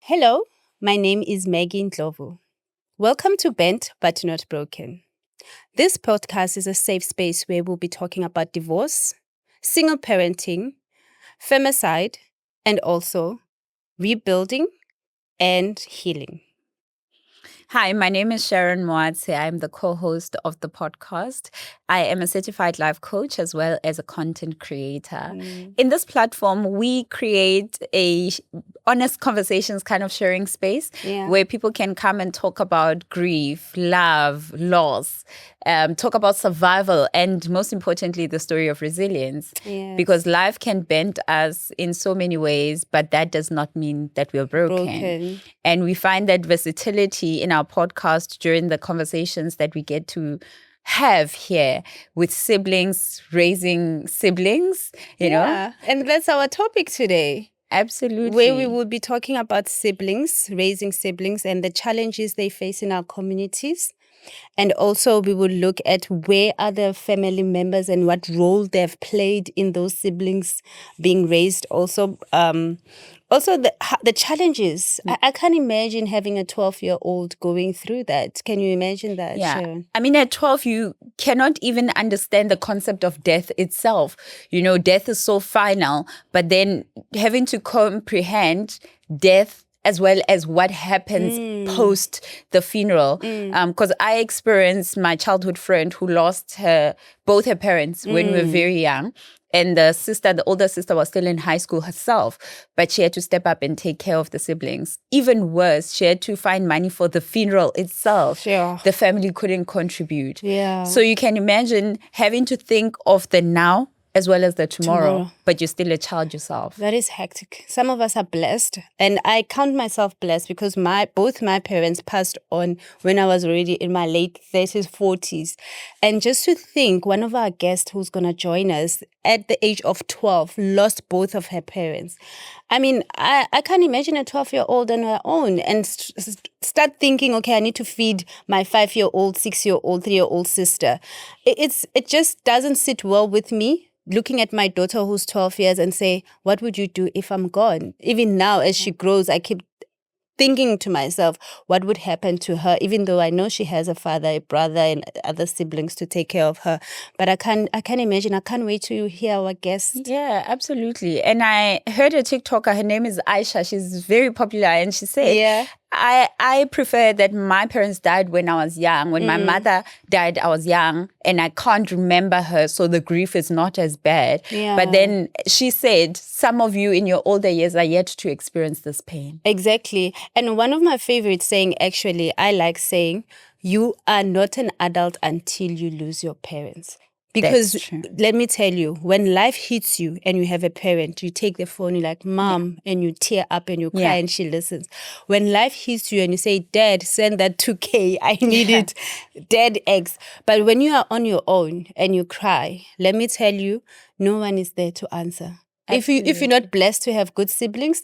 Hello, my name is Maggie Ndlovu. Welcome to Bent But Not Broken. This podcast is a safe space where we'll be talking about divorce, single parenting, femicide, and also rebuilding and healing. Hi, my name is Sharon Moatse. I'm the co-host of the podcast. I am a certified life coach as well as a content creator. In this platform, we create a honest conversations kind of sharing space where people can come and talk about grief, love, loss, talk about survival, and most importantly, the story of resilience. Because life can bend us in so many ways, but that does not mean that we're broken. And we find that versatility in our podcast during the conversations that we get to have here with siblings, raising siblings, you know? And that's our topic today. Absolutely. Where we will be talking about siblings, raising siblings, and the challenges they face in our communities. And also we will look at where other family members and what role they've played in those siblings being raised. Also the challenges. I can't imagine having a 12-year-old going through that. Can you imagine that, Sharon? I mean, at 12, you cannot even understand the concept of death itself. You know, death is so final, but then having to comprehend death as well as what happens post the funeral. Because I experienced my childhood friend who lost both her parents when we were very young. And the older sister was still in high school herself, but she had to step up and take care of the siblings. Even worse, she had to find money for the funeral itself. The family couldn't contribute. So you can imagine having to think of the now as well as the tomorrow, but you're still a child yourself. That is hectic. Some of us are blessed, and I count myself blessed because both my parents passed on when I was already in my late 30s, 40s. And just to think, one of our guests who's going to join us at the age of 12 lost both of her parents. I mean, I can't imagine a 12-year-old on her own and start thinking, okay, I need to feed my 5-year-old, 6-year-old, 3-year-old sister. It just doesn't sit well with me. Looking at my daughter who's 12 years and say, what would you do if I'm gone? Even now, as she grows, I keep thinking to myself, what would happen to her, even though I know she has a father, a brother, and other siblings to take care of her. But I can't imagine. I can't wait to hear our guest. Yeah, absolutely. And I heard a TikToker, her name is Aisha. She's very popular. And she said, I prefer that my parents died when I was young. When my mother died, I was young and I can't remember her. So the grief is not as bad. But then she said, some of you in your older years are yet to experience this pain. Exactly. And one of my favorite saying, actually, I like saying, you are not an adult until you lose your parents. Because let me tell you, when life hits you and you have a parent, you take the phone, you're like, Mom, and you tear up and you cry and she listens. When life hits you and you say, Dad, send that 2K, I need it, Dad X. But when you are on your own and you cry, let me tell you, no one is there to answer. If you're not blessed to have good siblings,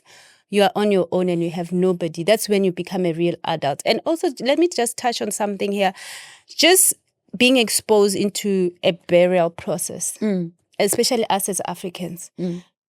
you are on your own and you have nobody. That's when you become a real adult. And also, let me just touch on something here. Just being exposed into a burial process, especially us as Africans.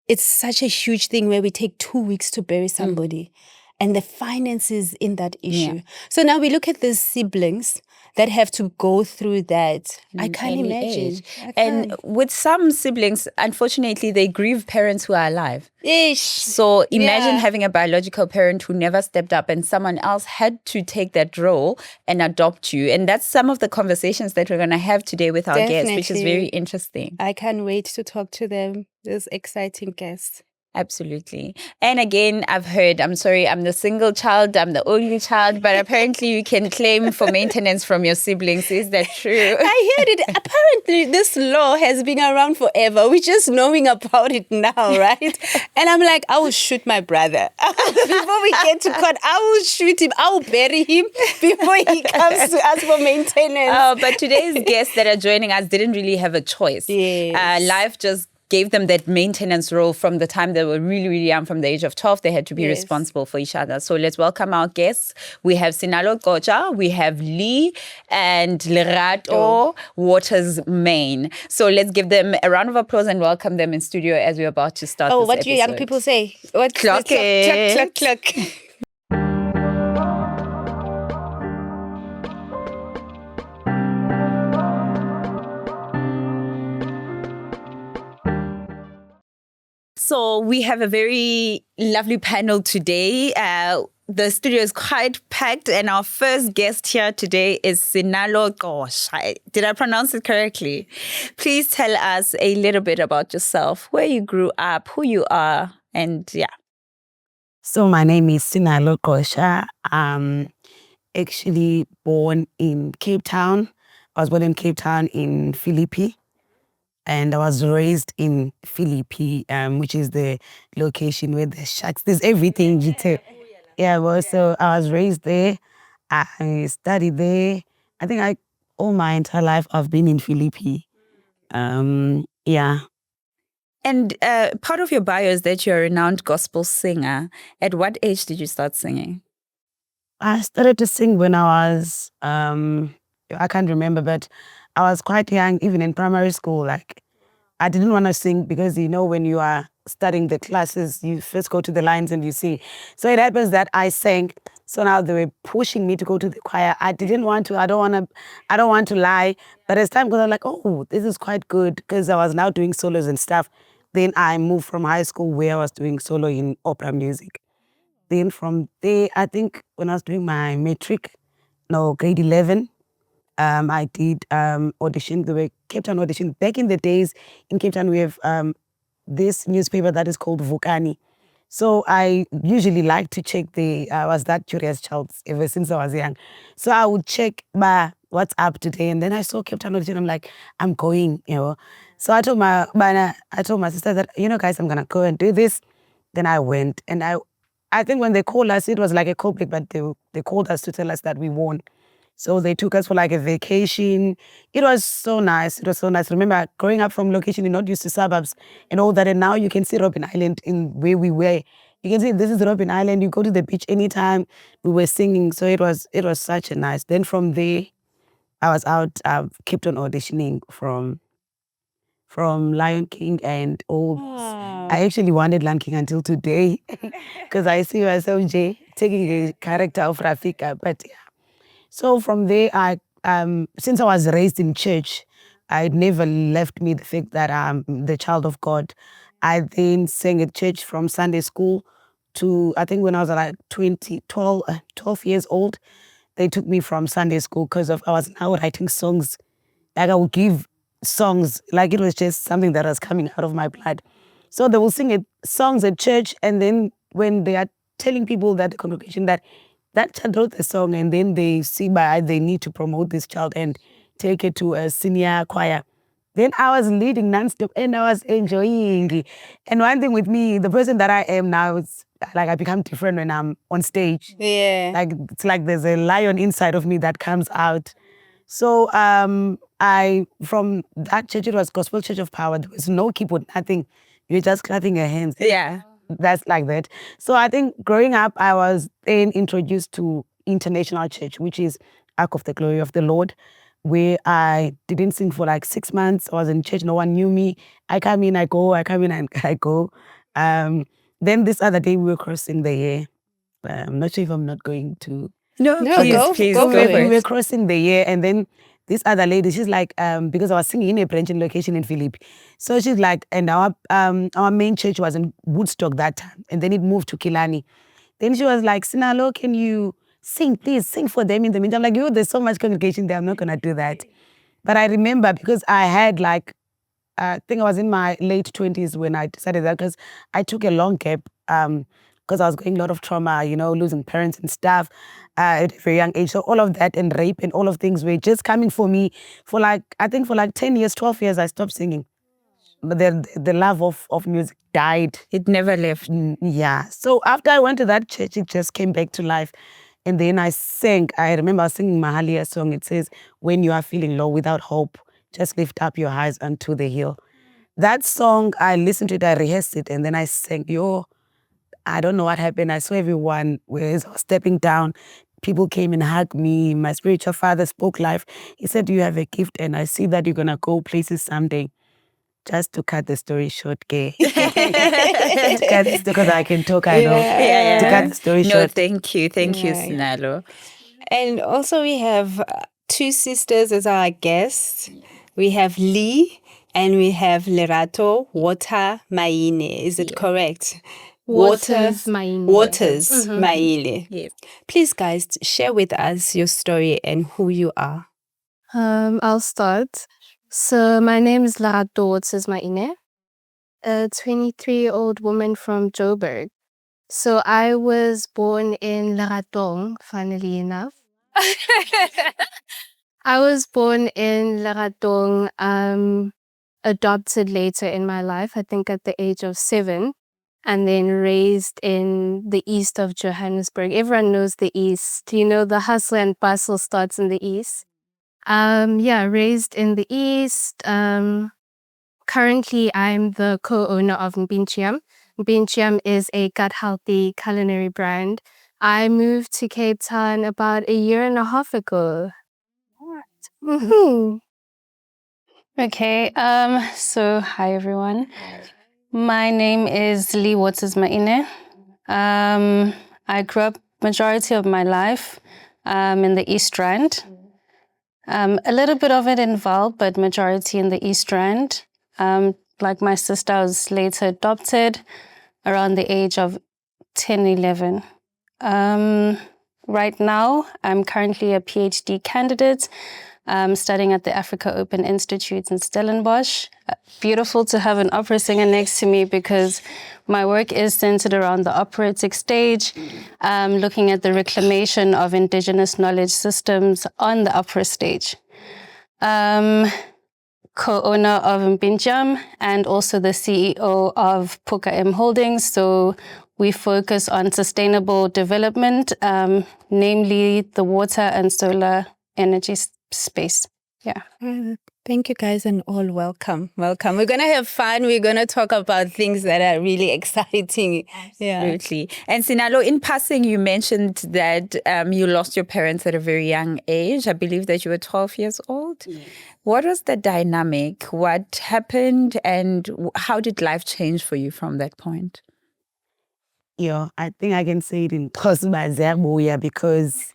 It's such a huge thing where we take 2 weeks to bury somebody and the finances in that issue. So now we look at these siblings that have to go through that. I can't imagine. And with some siblings, unfortunately, they grieve parents who are alive. Ish. So imagine having a biological parent who never stepped up and someone else had to take that role and adopt you. And that's some of the conversations that we're going to have today with our guests, which is very interesting. I can't wait to talk to them, those exciting guests. Absolutely. And again, I've heard, I'm sorry, I'm the single child, I'm the only child, but apparently you can claim for maintenance from your siblings. Is that true? I heard it. Apparently this law has been around forever. We're just knowing about it now, right? And I'm like, I will shoot my brother. Before we get to court, I will shoot him. I will bury him before he comes to ask for maintenance. But today's guests that are joining us didn't really have a choice. Life just gave them that maintenance role from the time they were really, really young. From the age of 12, they had to be responsible for each other. So let's welcome our guests. We have Sinalo Koja, we have Lee, and Lerato Waters Main. So let's give them a round of applause and welcome them in studio as we're about to start this what episode. do you young people say? What? Clock it. Clock. So we have a very lovely panel today. The studio is quite packed, and our first guest here today is Sinalo Gosh. Did I pronounce it correctly? Please tell us a little bit about yourself, where you grew up, who you are, and yeah. So my name is Sinalo Kosha. I'm actually born in Cape Town. I was born in Cape Town in Philippi. And I was raised in Philippi, which is the location where the shacks, there's everything. Yeah, well, so I was raised there. I studied there. I think all my entire life I've been in Philippi. Yeah. And part of your bio is that you're a renowned gospel singer. At what age did you start singing? I started to sing when I was, I can't remember, but I was quite young, even in primary school. Like, I didn't want to sing because, when you are studying the classes, you first go to the lines and you sing. So it happens that I sang. So now they were pushing me to go to the choir. I didn't want to. I don't want to lie. But as time goes on, like, oh, this is quite good because I was now doing solos and stuff. Then I moved from high school where I was doing solo in opera music. Then from there, I think when I was doing my grade 11, I did audition. They were Cape Town audition. Back in the days, in Cape Town, we have this newspaper that is called Vukani. So I usually like to check I was that curious child ever since I was young. So I would check what's up today. And then I saw Cape Town audition. I'm like, I'm going. So I told my sister that, guys, I'm going to go and do this. Then I went. And I think when they called us, it was like a cold break, but they called us to tell us that we won. So they took us for like a vacation. It was so nice. It was so nice. Remember, growing up from location, you're not used to suburbs and all that. And now you can see Robben Island in where we were. You can see this is Robben Island. You go to the beach anytime. We were singing. So it was such a nice. Then from there, I was out. I kept on auditioning from Lion King and all. I actually wanted Lion King until today because I see myself, Jay, taking a character of Rafika. But yeah. So from there, since I was raised in church, it never left me the fact that I'm the child of God. I then sang at church from Sunday school to, I think when I was like 12 years old, they took me from Sunday school because I was now writing songs. Like I would give songs, like it was just something that was coming out of my blood. So they will sing songs at church, and then when they are telling people that the congregation that child wrote the song, and then they see they need to promote this child and take it to a senior choir. Then I was leading nonstop and I was enjoying. And one thing with me, the person that I am now, it's like I become different when I'm on stage. Yeah. Like it's like there's a lion inside of me that comes out. So from that church, it was Gospel Church of Power. There was no keyboard, nothing. You're just clapping your hands. Yeah. That's like that. So I think growing up, I was then introduced to International Church, which is Ark of the Glory of the Lord, where I didn't sing for like 6 months. I was in church, no one knew me. I come in, I go, I come in, and I go. Then this other day, we were crossing the year. I'm not sure if I'm not going to. No, please go for it. We were crossing the year, and then this other lady, she's like, because I was singing in a branch location in Philippi. So she's like, and our main church was in Woodstock that time, and then it moved to Kilani. Then she was like, Sinalo, can you sing, please, sing for them in the meantime? I'm like, there's so much congregation there, I'm not going to do that. But I remember because I had like, I think I was in my late 20s when I decided that, because I took a long gap because I was going a lot of trauma, losing parents and stuff at a very young age. So all of that and rape and all of things were just coming for me for like 10 years, 12 years, I stopped singing. But the love of music died. It never left. Yeah. So after I went to that church, it just came back to life. And then I remember I was singing Mahalia song. It says, when you are feeling low without hope, just lift up your eyes unto the hill. That song, I listened to it, I rehearsed it, and then I sang, I don't know what happened. I saw everyone, as I was stepping down, people came and hugged me. My spiritual father spoke life. He said, you have a gift, and I see that you're going to go places someday. Just to cut the story short, gay. Because I can talk, I know. Yeah. To cut the story short. No, thank you. Thank you, Sinalo. And also we have two sisters as our guests. We have Lee And we have Lerato Water Maine. Is it correct? Waters Maine. Waters Maine. Yes. Please, guys, share with us your story and who you are. I'll start. So my name is Lerato Waters Maine, a 23-year-old woman from Joburg. So I was born in Leratong, funnily enough. I was born in Leratong, adopted later in my life, I think at the age of 7, and then raised in the east of Johannesburg. Everyone knows the east. You know, the hustle and bustle starts in the east. Raised in the east. Currently, I'm the co-owner of Mbinchiam. Mbinchiam is a gut-healthy culinary brand. I moved to Cape Town about a year and a half ago. Okay, so hi everyone. My name is Lee Waters Maine. I grew up majority of my life in the East Rand. A little bit of it in Vaal, but majority in the East Rand. Like my sister, I was later adopted around the age of 10, 11. Right now, I'm currently a PhD candidate studying at the Africa Open Institute in Stellenbosch. Beautiful to have an opera singer next to me because my work is centered around the operatic stage, looking at the reclamation of indigenous knowledge systems on the opera stage. Co-owner of Mbinjam and also the CEO of Puka M Holdings. So we focus on sustainable development, namely the water and solar energy space. Yeah. Thank you guys and all welcome. Welcome. We're going to have fun. We're going to talk about things that are really exciting. Absolutely. Yeah. And Sinalo, in passing, you mentioned that you lost your parents at a very young age. I believe that you were 12 years old. Yes. What was the dynamic? What happened and how did life change for you from that point? Yeah, I think I can say it in Xhosa because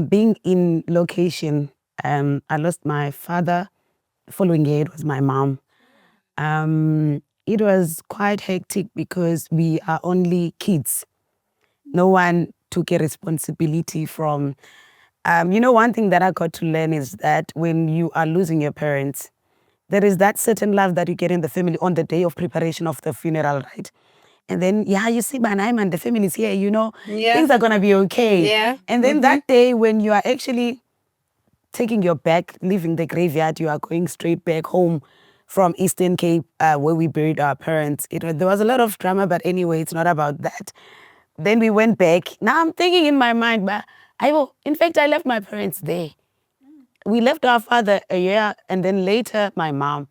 being in location, I lost my father. Following year, it was my mom. It was quite hectic because we are only kids. No one took a responsibility from... one thing that I got to learn is that when you are losing your parents, there is that certain love that you get in the family on the day of preparation of the funeral, right? And then, you see Banaim and the family is here, things are going to be okay. Yeah. And then that day when you are actually taking your bag, leaving the graveyard, you are going straight back home from Eastern Cape, where we buried our parents. There was a lot of drama, but anyway, it's not about that. Then we went back. Now I'm thinking in my mind, but in fact, I left my parents there. We left our father a year, and then later my mom.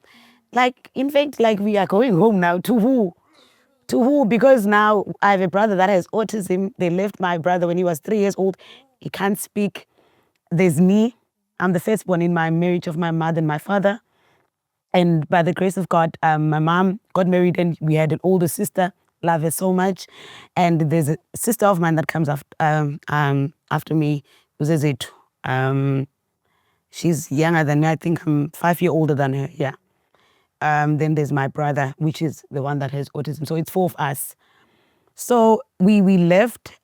In fact, we are going home now. To who? To who? Because now I have a brother that has autism. They left my brother when he was 3 years old. He can't speak. There's me. I'm the firstborn in my marriage of my mother and my father. And by the grace of God, my mom got married and we had an older sister. Love her so much. And there's a sister of mine that comes after me, who's a Zetu. She's younger than me. I think I'm 5 years older than her, yeah. Then there's my brother, which is the one that has autism. So it's 4 of us. So we left.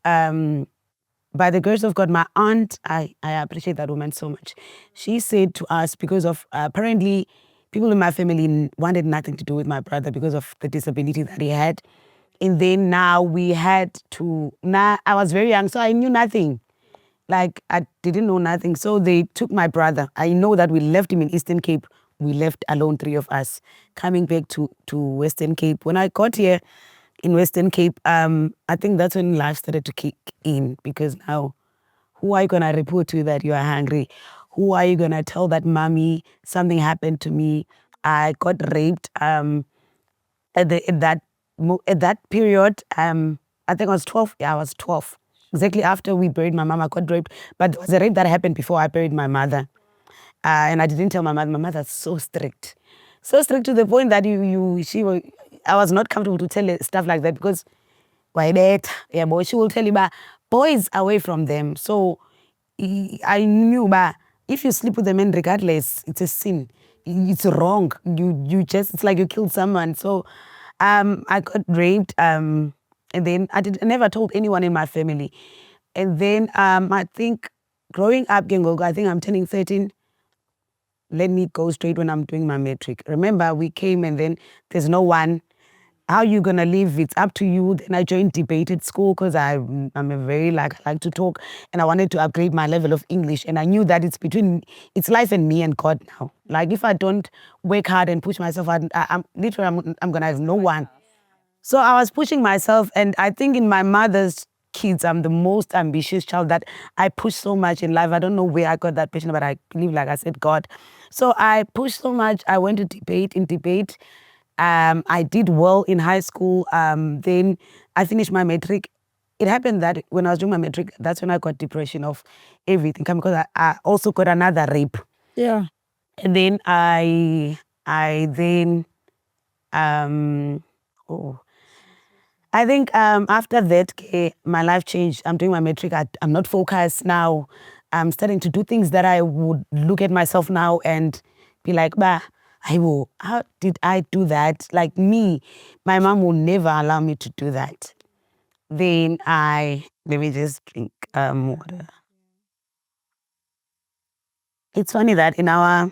By the grace of God, my aunt, I appreciate that woman so much. She said to us, because of apparently people in my family wanted nothing to do with my brother because of the disability that he had. And then now we had to, I was very young, so I knew nothing. I didn't know nothing. So they took my brother. I know that we left him in Eastern Cape. We left alone, 3 of us, coming back to Western Cape. When I got here in Western Cape, I think that's when life started to kick in, because now, who are you going to report to that you are hungry? Who are you going to tell that mommy something happened to me? I got raped at that period. I think I was 12. Yeah, I was 12. Exactly after we buried my mom, I got raped. But there was a rape that happened before I buried my mother. And I didn't tell my mother. My mother's so strict. So strict to the point that I was not comfortable to tell her stuff like that, because she will tell you, boys away from them. So I knew, if you sleep with a man regardless, it's a sin. It's wrong. You just, it's like you killed someone. So I got raped, and then I never told anyone in my family. And then I think growing up, I think I'm turning 13. Let me go straight when I'm doing my matric. Remember, we came and then there's no one. How you gonna live? It's up to you. Then I joined debate at school because I'm a very I like to talk, and I wanted to upgrade my level of English. And I knew that it's life and me and God now. Like if I don't work hard and push myself hard, I'm gonna have no one. So I was pushing myself, and I think in my mother's kids, I'm the most ambitious child that I push so much in life. I don't know where I got that passion, but I believe, like I said, God. So I pushed so much. I went to debate. In debate, I did well in high school. Then I finished my matric. It happened that when I was doing my matric, that's when I got depression of everything, because I also got another rape. Yeah. And then I then oh. I think after that, my life changed. I'm doing my matric. I'm not focused now. I'm starting to do things that I would look at myself now and be like, bah, how did I do that? Like me, my mom will never allow me to do that. Then let me just drink water. It's funny that in our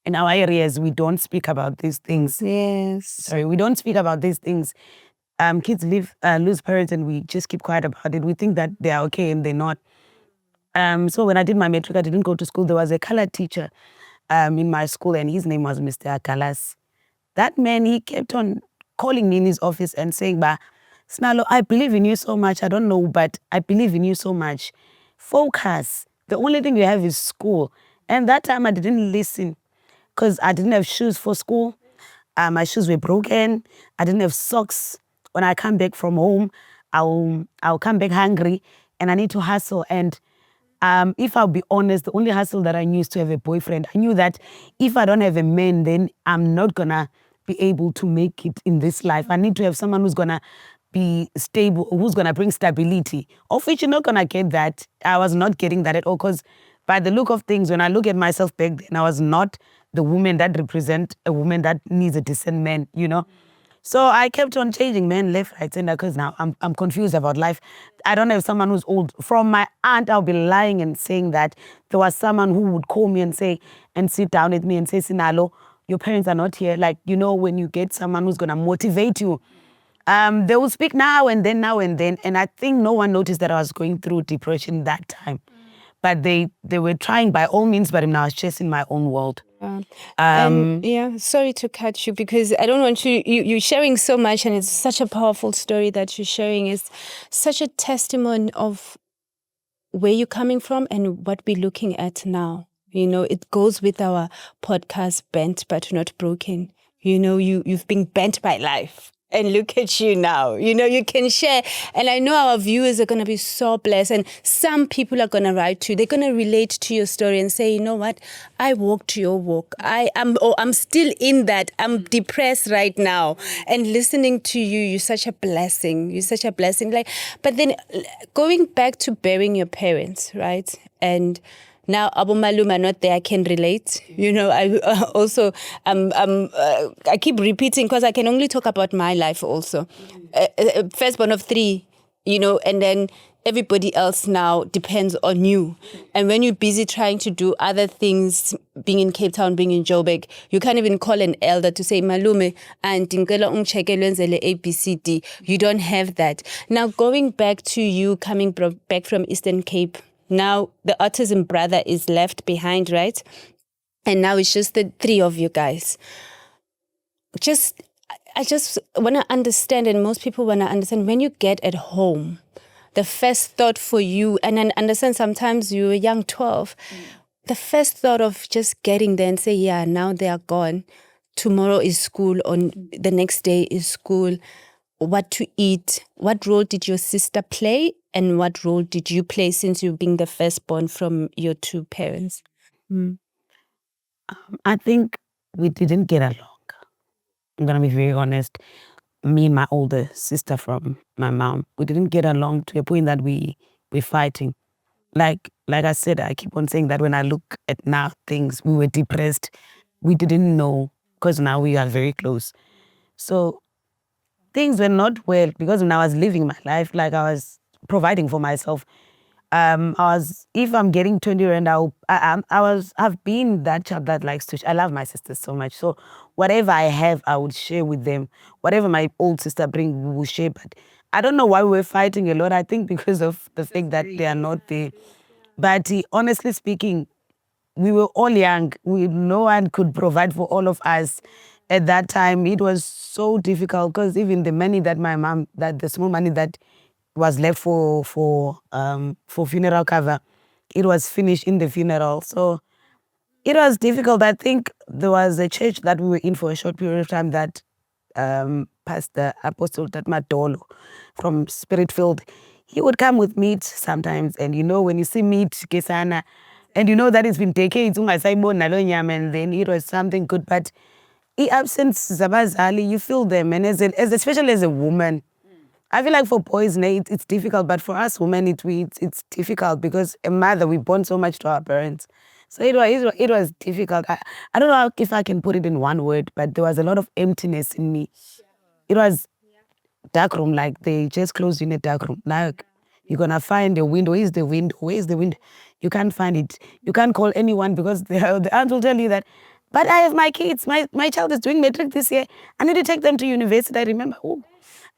areas, we don't speak about these things. Yes. Sorry, we don't speak about these things. Kids lose parents and we just keep quiet about it. We think that they are okay and they're not. So when I did my matric, I didn't go to school. There was a colored teacher in my school, and his name was Mr. Akalas. That man, he kept on calling me in his office and saying, "Bah, Snalo, I believe in you so much. I don't know, but I believe in you so much. Focus. The only thing you have is school." And that time I didn't listen because I didn't have shoes for school. My shoes were broken. I didn't have socks. When I come back from home, I'll come back hungry, and I need to hustle. And if I'll be honest, the only hustle that I knew is to have a boyfriend. I knew that if I don't have a man, then I'm not gonna be able to make it in this life. I need to have someone who's gonna be stable, who's gonna bring stability. Of which you're not gonna get that. I was not getting that at all, because by the look of things, when I look at myself back then, I was not the woman that represent a woman that needs a decent man, you know. So I kept on changing men left, right, center, because now I'm confused about life. I don't have someone who's old. From my aunt, I'll be lying and saying that there was someone who would call me and say, and sit down with me and say, Sinalo, your parents are not here. Like, you know, when you get someone who's going to motivate you, they will speak now and then, now and then. And I think no one noticed that I was going through depression that time. But they were trying by all means, but I was just in my own world. And sorry to cut you, because I don't want you're sharing so much, and it's such a powerful story that you're sharing. It's such a testimony of where you're coming from and what we're looking at now. You know, it goes with our podcast, Bent But Not Broken. You know, you've been bent by life. And look at you now. You know, you can share. And I know our viewers are going to be so blessed. And some people are going to write to you. They're going to relate to your story and say, you know what? I walked your walk. I'm still in that. I'm depressed right now. And listening to you, you're such a blessing. You're such a blessing. But then going back to burying your parents, right? And now, Abu Malum are not there. I can relate. You know, I also, I keep repeating because I can only talk about my life also. Firstborn of 3, you know, and then everybody else now depends on you. And when you're busy trying to do other things, being in Cape Town, being in Joburg, you can't even call an elder to say, Malume, and ABCD. You don't have that. Now, going back to you coming back from Eastern Cape, now the autism brother is left behind, right? And now it's just the 3 of you guys. I just want to understand, and most people want to understand, when you get at home, the first thought for you, and I understand sometimes you're a young 12, the first thought of just getting there and say, yeah, now they are gone. Tomorrow is school, on the next day is school. What to eat? What role did your sister play? And what role did you play, since you being the firstborn from your 2 parents? I think we didn't get along. I'm going to be very honest. Me and my older sister from my mom, we didn't get along to a point that we're fighting. like I said, I keep on saying that when I look at now things, we were depressed. We didn't know because now we are very close. So things were not well because when I was living my life, like I was providing for myself. If I'm getting 20 rand, I've been that child that likes to, I love my sisters so much. So whatever I have, I would share with them. Whatever my old sister bring, we will share. But I don't know why we were fighting a lot. I think because of the fact that they are not there. But honestly speaking, we were all young. No one could provide for all of us at that time. It was so difficult because even the money that my mom, that the small money that was left for funeral cover, it was finished in the funeral. So it was difficult. I think there was a church that we were in for a short period of time that Pastor Apostle Tatmadolo from Spiritfield, he would come with meat sometimes. And when you see meat, kesana, and that it's been decades, and then it was something good. But in absence zabazali, you feel them. And especially as a woman, I feel like for boys, it's difficult, but for us women, it's difficult because a mother, we bond so much to our parents. So it was difficult. I don't know if I can put it in one word, but there was a lot of emptiness in me. It was dark room, like they just closed you in a dark room. Like you're gonna find a window. Where's the window? Where's the window? You can't find it. You can't call anyone because the aunt will tell you that. But I have my kids. My child is doing matric this year. I need to take them to university. I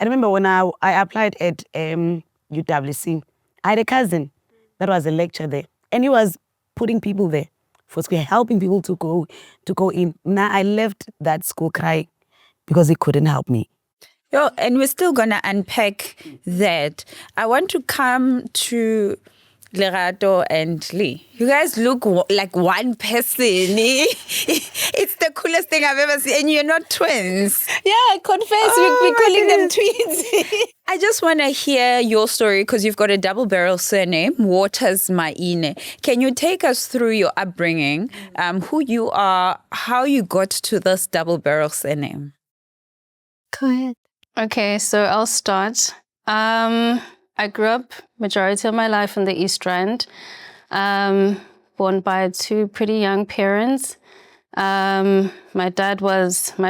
remember when I applied at UWC. I had a cousin that was a lecturer there, and he was putting people there for school, helping people to go in. Now I left that school crying because he couldn't help me. Yo, and we're still gonna unpack that. I want to come to Lerato and Lee. You guys look like one person. It's the coolest thing I've ever seen. And you're not twins. Yeah, confess. We're calling them twins. I just want to hear your story because you've got a double barrel surname, Waters Maine. Can you take us through your upbringing, who you are, how you got to this double barrel surname? Go ahead. Okay, so I'll start. I grew up majority of my life in the East Rand, born by two pretty young parents. My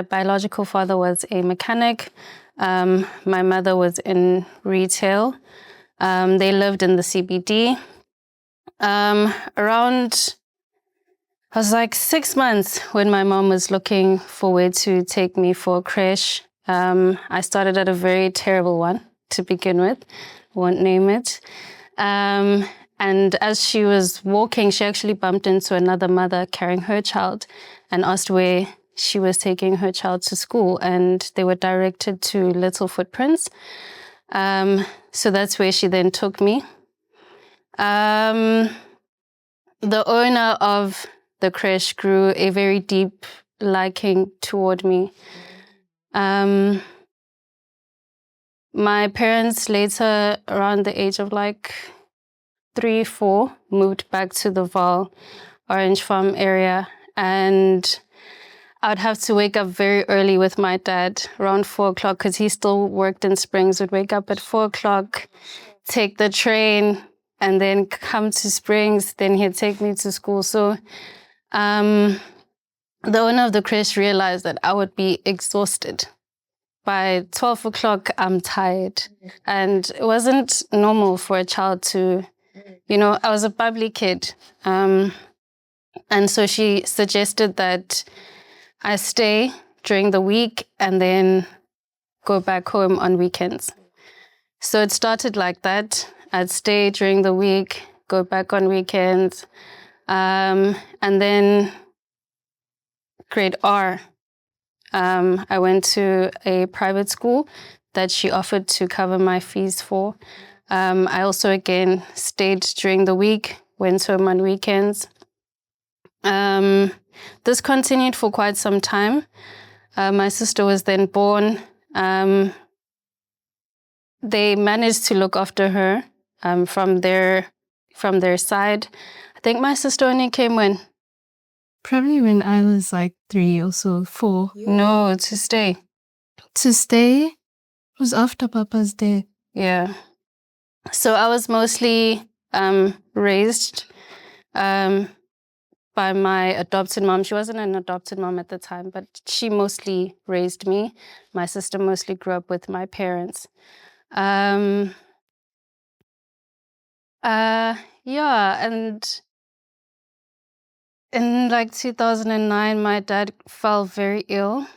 biological father was a mechanic. My mother was in retail. They lived in the CBD. I was like 6 months when my mom was looking for where to take me for a creche. I started at a very terrible one to begin with. Won't name it. And as she was walking, she actually bumped into another mother carrying her child and asked where she was taking her child to school. And they were directed to Little Footprints. So that's where she then took me. The owner of the creche grew a very deep liking toward me. My parents later, around the age of like 3, 4, moved back to the Vaal, Orange Farm area. And I'd have to wake up very early with my dad, around 4 o'clock, because he still worked in Springs. Would wake up at 4 o'clock, take the train, and then come to Springs. Then he'd take me to school. So the owner of the creche realized that I would be exhausted. By 12 o'clock, I'm tired. And it wasn't normal for a child to, I was a bubbly kid. And so she suggested that I stay during the week and then go back home on weekends. So it started like that. I'd stay during the week, go back on weekends. And then grade R, I went to a private school that she offered to cover my fees for. I also, again, stayed during the week, went home on weekends. This continued for quite some time. My sister was then born. They managed to look after her from their side. I think my sister only came when? Probably when I was like 3 or so, 4. No, to stay. To stay was after Papa's death. Yeah. So I was mostly raised by my adopted mom. She wasn't an adopted mom at the time, but she mostly raised me. My sister mostly grew up with my parents. Yeah, and in like 2009, my dad fell very ill.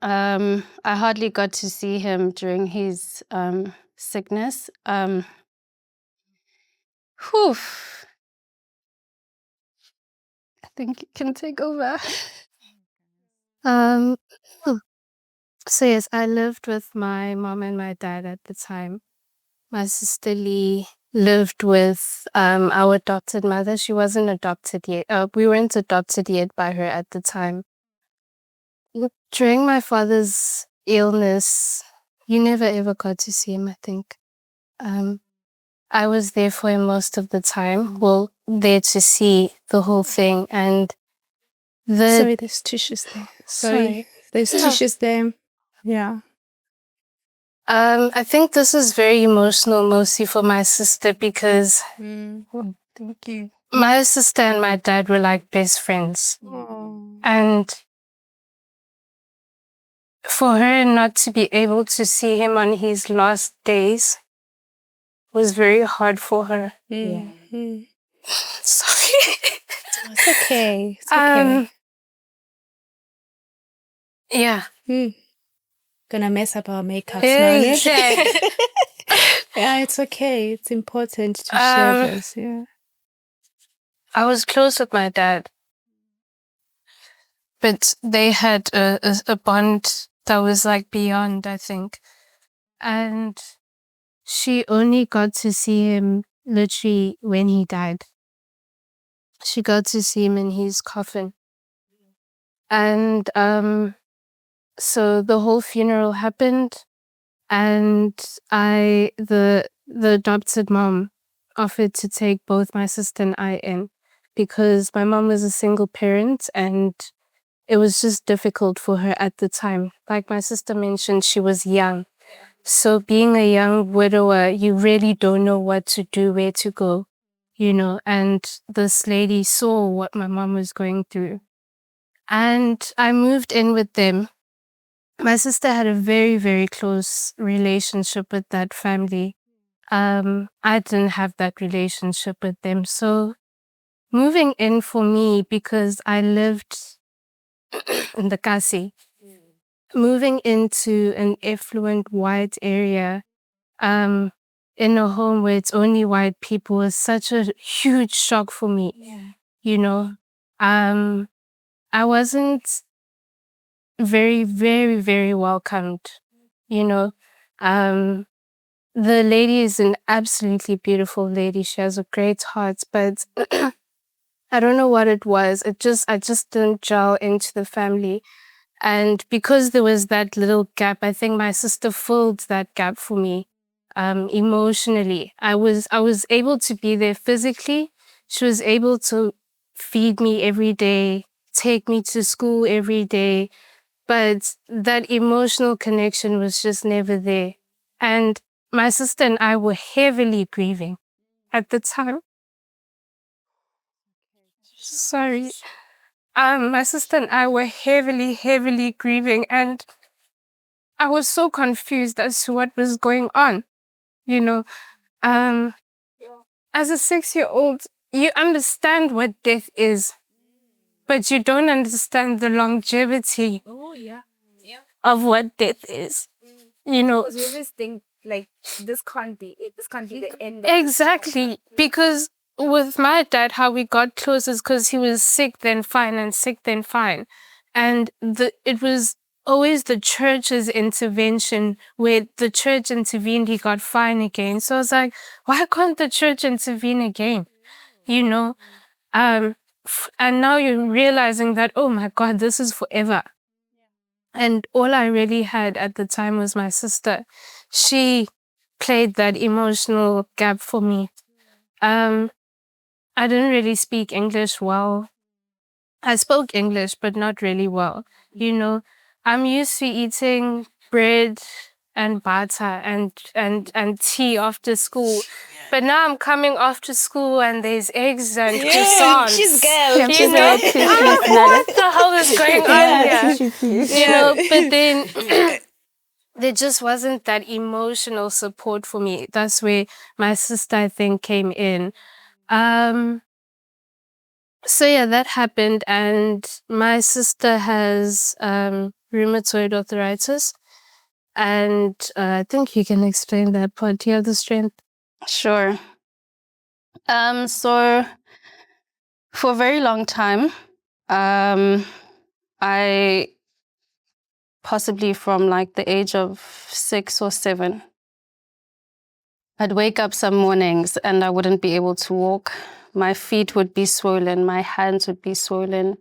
I hardly got to see him during his sickness. Whew. I think you can take over. Um, so yes, I lived with my mom and my dad at the time. My sister Lee lived with our adopted mother. She wasn't adopted yet. We weren't adopted yet by her at the time. During my father's illness, you never ever got to see him, I think. I was there for him most of the time. Well, there to see the whole thing. And Sorry, there's tissues there. Sorry. There's tissues there. Yeah. I think this is very emotional, mostly for my sister, because Thank you. my sister and my dad were like best friends. And for her not to be able to see him on his last days was very hard for her. Sorry. It's okay. It's okay. Yeah. Gonna mess up our makeups now, yes? Yeah, it's okay. It's important to share this. Yeah. I was close with my dad, but they had a bond that was like beyond, I think. And she only got to see him literally when he died. She got to see him in his coffin. And so the whole funeral happened, and the adopted mom offered to take both my sister and I in, because my mom was a single parent and it was just difficult for her at the time. Like my sister mentioned, she was young. So being a young widower, you really don't know what to do, where to go, and this lady saw what my mom was going through. And I moved in with them. My sister had a very, very close relationship with that family. I didn't have that relationship with them. So moving in for me, because I lived in the Kasi, moving into an affluent white area, in a home where it's only white people, was such a huge shock for me. I wasn't very, very, very welcomed. The lady is an absolutely beautiful lady. She has a great heart, but I don't know what it was. I just didn't gel into the family. And because there was that little gap, I think my sister filled that gap for me, emotionally. I was able to be there physically. She was able to feed me every day, take me to school every day, but that emotional connection was just never there. And my sister and I were heavily grieving at the time. Sorry. My sister and I were heavily, heavily grieving, and I was so confused as to what was going on. As a 6-year-old, you understand what death is, but you don't understand the longevity of what death is. We always think like this can't be it. This can't be the end. Exactly. Because with my dad, how we got close is because he was sick, then fine, and sick, then fine. And it was always the church's intervention. Where the church intervened, he got fine again. So I was like, why can't the church intervene again? And now you're realizing that, oh my God, this is forever. And all I really had at the time was my sister. She played that emotional gap for me. I didn't really speak English well. I spoke English, but not really well. I'm used to eating bread and butter and tea after school. But now I'm coming after school and there's eggs and croissants. She's girl. You know, I'm like, what the hell is going on here? You know, but then there just wasn't that emotional support for me. That's where my sister, I think, came in. So yeah, that happened, and my sister has rheumatoid arthritis, and I think you can explain that part. Do you have the strength? Sure. So for a very long time, I possibly from like the age of 6 or 7, I'd wake up some mornings and I wouldn't be able to walk. My feet would be swollen, my hands would be swollen.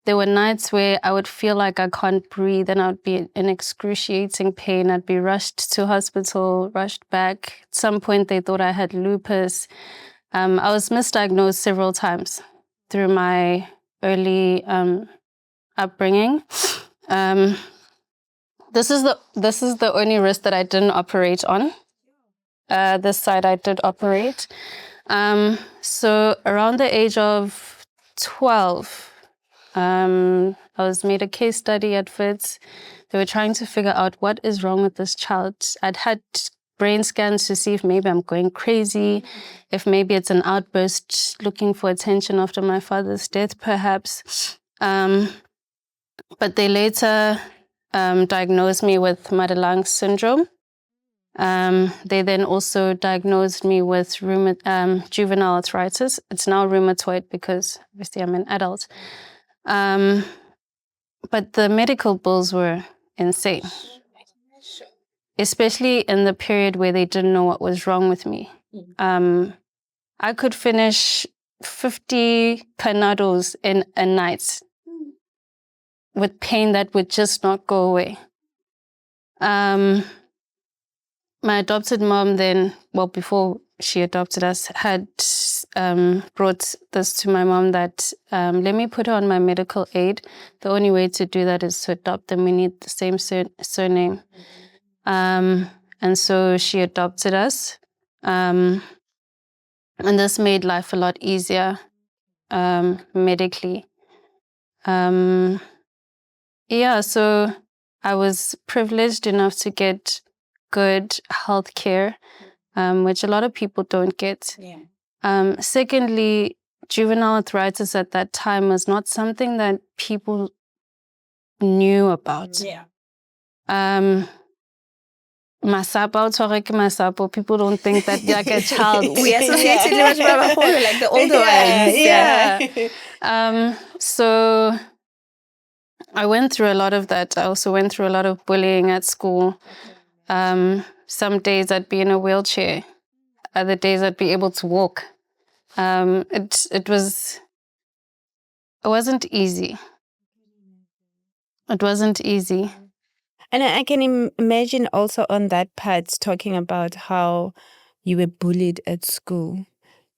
There were nights where I would feel like I can't breathe and I'd be in excruciating pain. I'd be rushed to hospital, rushed back. At some point, they thought I had lupus. I was misdiagnosed several times through my early upbringing. This is the only wrist that I didn't operate on. This side I did operate. So around the age of 12, I was made a case study at Wits. They were trying to figure out what is wrong with this child. I'd had brain scans to see if maybe I'm going crazy, if maybe it's an outburst looking for attention after my father's death, perhaps. But they later diagnosed me with Madelung's syndrome. They then also diagnosed me with juvenile arthritis. It's now rheumatoid because obviously I'm an adult. But the medical bills were insane, especially in the period where they didn't know what was wrong with me. I could finish 50 Panados in a night with pain that would just not go away. My adopted mom then, well, before she adopted us, had brought this to my mom that let me put her on my medical aid. The only way to do that is to adopt them. We need the same surname. And so she adopted us. And this made life a lot easier medically. So I was privileged enough to get good health care, which a lot of people don't get. Secondly, juvenile arthritis at that time was not something that people knew about. Masapo, people don't think that like a child. We associated with like the older ones. So I went through a lot of that. I also went through a lot of bullying at school. Some days I'd be in a wheelchair. Other days I'd be able to walk. It wasn't easy. It wasn't easy. And I can imagine also on that part talking about how you were bullied at school.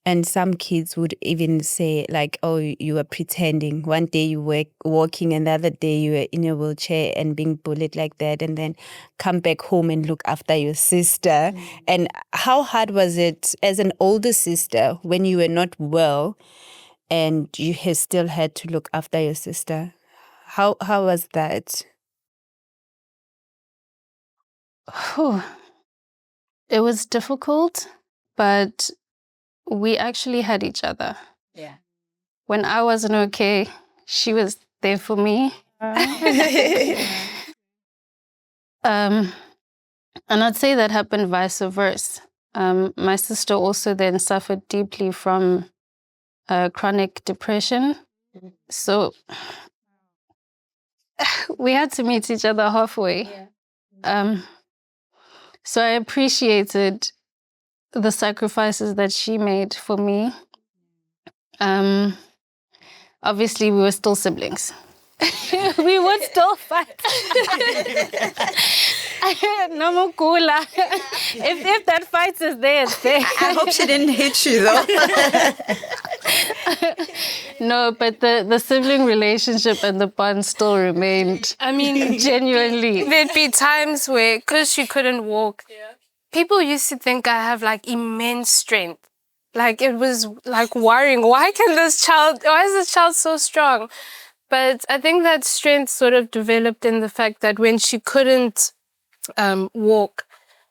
And some kids would even say like, oh, you were pretending. One day you were walking and the other day you were in a wheelchair and being bullied like that, and then come back home and look after your sister. And how hard was it as an older sister when you were not well and you still had to look after your sister? How was that? It was difficult, but we actually had each other. When I wasn't okay, she was there for me. And I'd say that happened vice versa. My sister also then suffered deeply from chronic depression. So we had to meet each other halfway. So I appreciated the sacrifices that she made for me. Obviously, we were still siblings. We would still fight. No more cooler. If that fight is there, it's there. I hope she didn't hit you though. No, but the sibling relationship and the bond still remained. I mean, genuinely. there'd be times where, because she couldn't walk, people used to think I have like immense strength. Like it was like worrying, why is this child so strong? But I think that strength sort of developed in the fact that when she couldn't walk,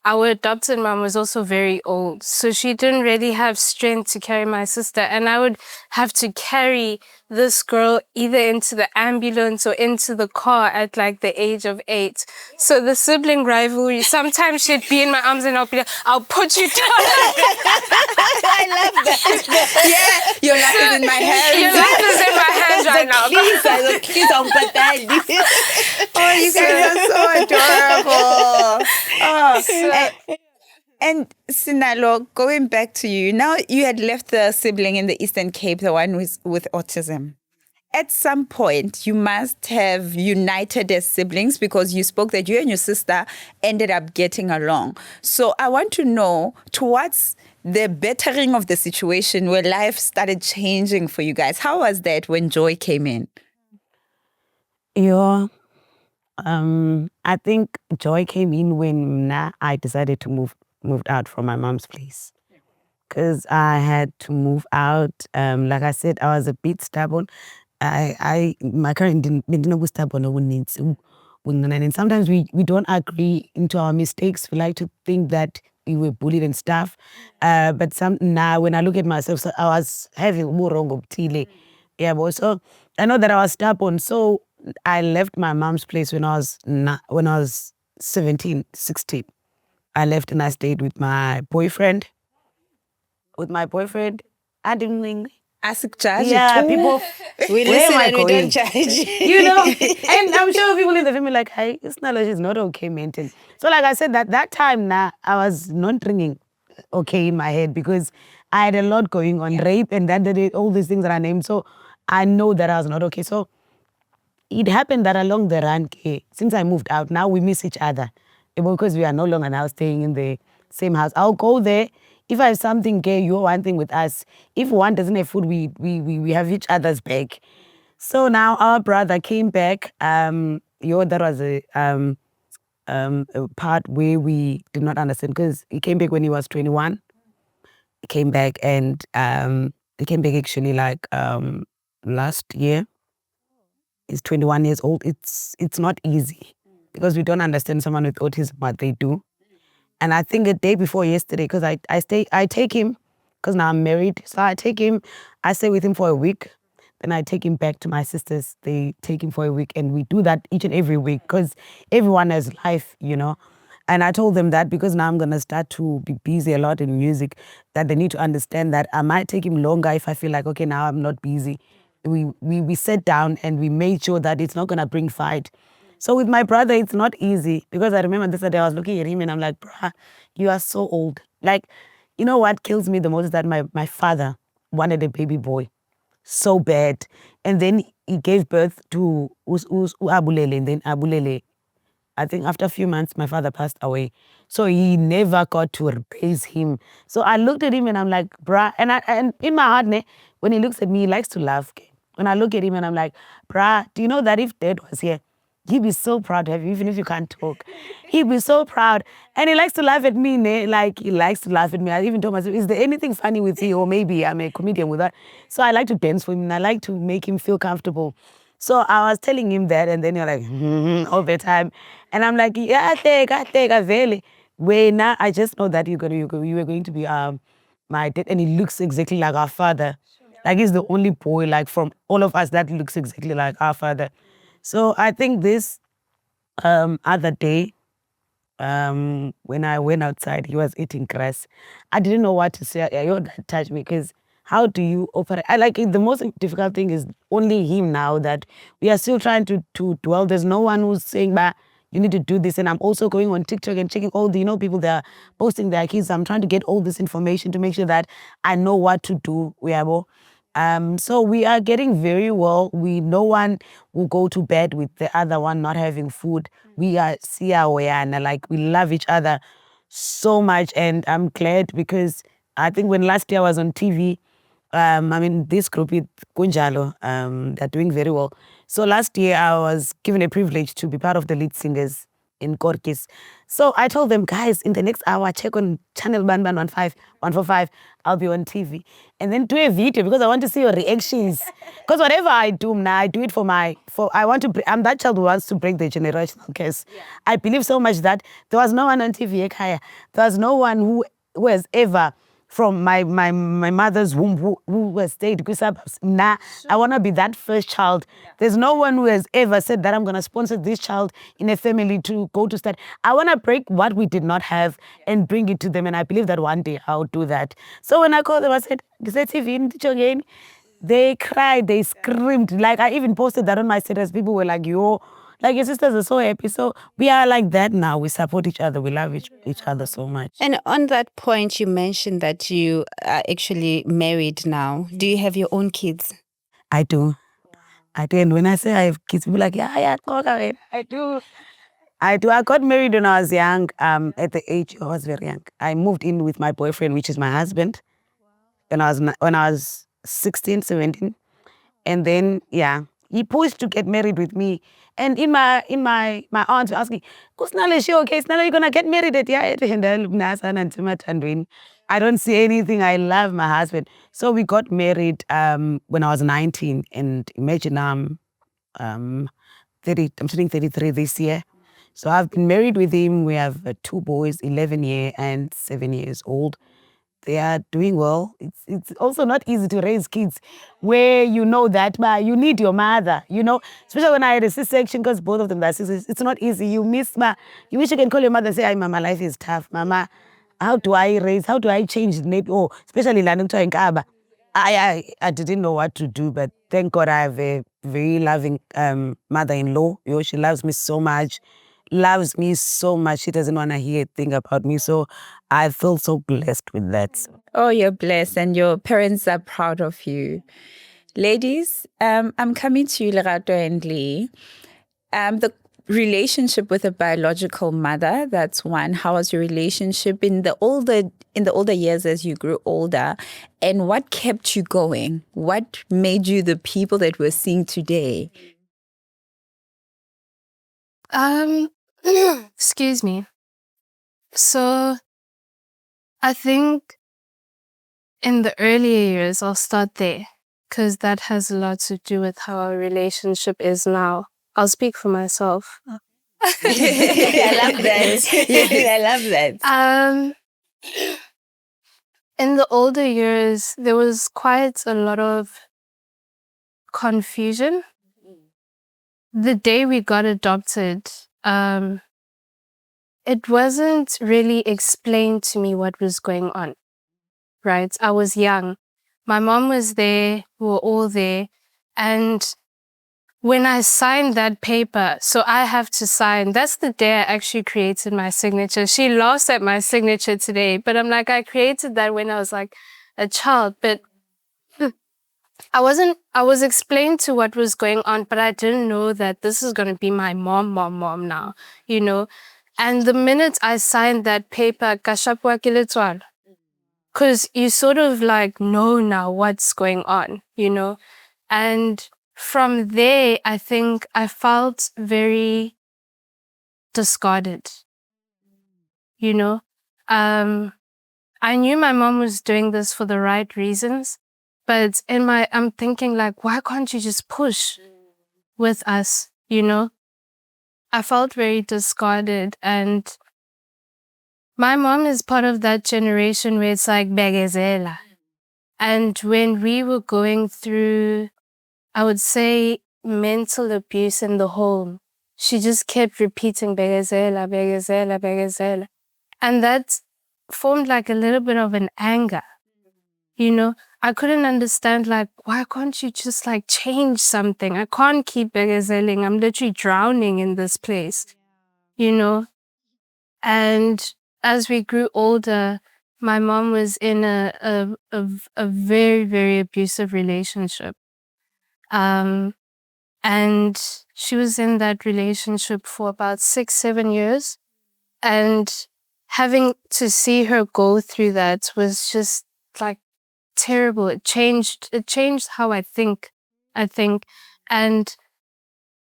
our adopted mom was also very old. So she didn't really have strength to carry my sister. And I would have to carry this girl either into the ambulance or into the car at like the age of 8. So the sibling rivalry, sometimes she'd be in my arms and I'll put you down. I love that. Yeah, your life is in my hands. Your life is in my hands right now. Please don't put that. Oh, you guys are so adorable. Oh, and Sinalo, going back to you, now you had left the sibling in the Eastern Cape, the one with autism. At some point, you must have united as siblings because you spoke that you and your sister ended up getting along. So I want to know, towards the bettering of the situation where life started changing for you guys, how was that when Joy came in? Yeah. I think Joy came in when I decided to moved out from my mom's place. Because I had to move out. Like I said, I was a bit stubborn. My current didn't know stubborn or needs. And sometimes we don't agree into our mistakes. We like to think that we were bullied and stuff. But now when I look at myself, so I was having more wrong of Tile. Yeah, but so I know that I was stubborn. So I left my mom's place when I was 17, 16. I left and I stayed with my boyfriend. I didn't. Ask judge. Yeah, people. We Where listen am I and we going? don't judge. You know, and I'm sure people in the family like, hey, it's not okay, maintain. So like I said, that time now, I was not ringing okay in my head because I had a lot going on, rape and all these things that I named. So I know that I was not okay. So it happened that along the run, since I moved out, now we miss each other because we are no longer now staying in the same house. I'll go there. If I have something, you're one thing with us. If one doesn't have food, we have each other's back. So now our brother came back. That was a part where we did not understand because he came back when he was 21. He came back and he came back actually like last year. He's 21 years old. It's not easy because we don't understand someone with autism what they do. And I think a day before yesterday, because I take him, because now I'm married, so I take him, I stay with him for a week, then I take him back to my sisters, they take him for a week, and we do that each and every week, because everyone has life, you know. And I told them that because now I'm going to start to be busy a lot in music, that they need to understand that I might take him longer if I feel like, okay, now I'm not busy. We sat down and we made sure that it's not going to bring fight. So with my brother, it's not easy because I remember this day I was looking at him and I'm like, bruh, you are so old. Like, you know what kills me the most is that my father wanted a baby boy so bad. And then he gave birth to Abulele, and then Abulele, I think after a few months, my father passed away. So he never got to raise him. So I looked at him and I'm like, bruh, and in my heart, when he looks at me, he likes to laugh. When I look at him and I'm like, bruh, do you know that if Dad was here, he'd be so proud to have you, even if you can't talk. He'd be so proud. And he likes to laugh at me, like he likes to laugh at me. I even told myself, is there anything funny with you? Or maybe I'm a comedian with that. So I like to dance for him and I like to make him feel comfortable. So I was telling him that, and then you're like, all the time. And I'm like, yeah, I take, really. When now I just know that you were going to be my dad, and he looks exactly like our father. Like he's the only boy, like from all of us, that looks exactly like our father. So I think this other day, when I went outside, he was eating grass. I didn't know what to say. Your dad touched me because how do you operate? I like it. The most difficult thing is only him now that we are still trying to dwell. There's no one who's saying, bah, you need to do this. And I'm also going on TikTok and checking all the, people that are posting their kids. I'm trying to get all this information to make sure that I know what to do. So we are getting very well. No one will go to bed with the other one not having food. We are and like we love each other so much, and I'm glad because I think when last year I was on TV, this group with Kunjalo, they're doing very well. So last year I was given a privilege to be part of the lead singers in Korkis. So I told them, guys, in the next hour, check on channel 145. I'll be on TV. And then do a video because I want to see your reactions. Because whatever I do now, I do it I'm that child who wants to break the generational curse. Yeah. I believe so much that there was no one on TV, Ekaya. There was no one who has ever from my mother's womb who has stayed suburbs. Nah, I want to be that first child. Yeah. There's no one who has ever said that I'm going to sponsor this child in a family to go to study. I want to break what we did not have and bring it to them. And I believe that one day I'll do that. So when I called them, I said, they cried, they screamed. Like I even posted that on my status. People were like, yo, like your sisters are so happy. So we are like that now. We support each other. We love each other so much. And on that point, you mentioned that you are actually married now. Do you have your own kids? I do. I do. And when I say I have kids, people are like, yeah, I do. I do. I got married when I was young. At the age I was very young. I moved in with my boyfriend, which is my husband, when I was 16, 17. And then, he pushed to get married with me. And my aunt was asking, Kusnale, is she okay? Snale, you gonna get married at I don't see anything. I love my husband. So we got married when I was 19. And imagine I'm 30, I'm turning 33 this year. So I've been married with him. We have 2 boys, 11 years and 7 years old. They are doing well. It's also not easy to raise kids where you know that you need your mother, especially when I had a C-section because both of them are sisters. It's not easy. You wish you can call your mother and say, "Hi, Mama, life is tough. Mama, how do I change the name?" Oh, especially in Kaba. I didn't know what to do, but thank God I have a very loving mother-in-law. She loves me so much. She doesn't want to hear a thing about me. So I feel so blessed with that. Oh, you're blessed and your parents are proud of you. Ladies, I'm coming to you, Lerato and Lee. The relationship with a biological mother, that's one. How was your relationship in the older years as you grew older? And what kept you going? What made you the people that we're seeing today? Excuse me. So I think in the earlier years, I'll start there because that has a lot to do with how our relationship is now. I'll speak for myself. I love that. I love that. In the older years, there was quite a lot of confusion. The day we got adopted, it wasn't really explained to me what was going on, right? I was young. My mom was there, we were all there. And when I signed that paper, so I have to sign, that's the day I actually created my signature. She laughs at my signature today, but I'm like, I created that when I was like a child, but I was explained to what was going on, but I didn't know that this is going to be my mom now, And the minute I signed that paper, because you sort of like know now what's going on, And from there, I think I felt very discarded, I knew my mom was doing this for the right reasons, but I'm thinking like, why can't you just push with us, I felt very discarded, and my mom is part of that generation where it's like begezela. And when we were going through, I would say, mental abuse in the home, she just kept repeating begezela, begezela, begezela. And that formed like a little bit of an anger. I couldn't understand, like, why can't you just like change something? I can't keep begezeling. I'm literally drowning in this place, And as we grew older, my mom was in a very, very abusive relationship. And she was in that relationship for about 6-7 years. And having to see her go through that was just like terrible. It changed how I think. And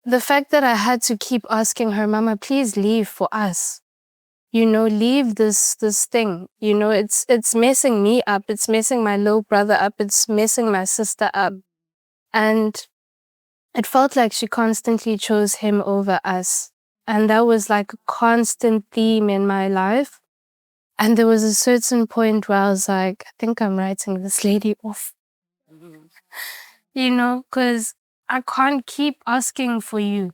the fact that I had to keep asking her, Mama, please leave for us. Leave this thing. It's messing me up. It's messing my little brother up. It's messing my sister up. And it felt like she constantly chose him over us. And that was like a constant theme in my life. And there was a certain point where I was like, I think I'm writing this lady off. Because I can't keep asking for you.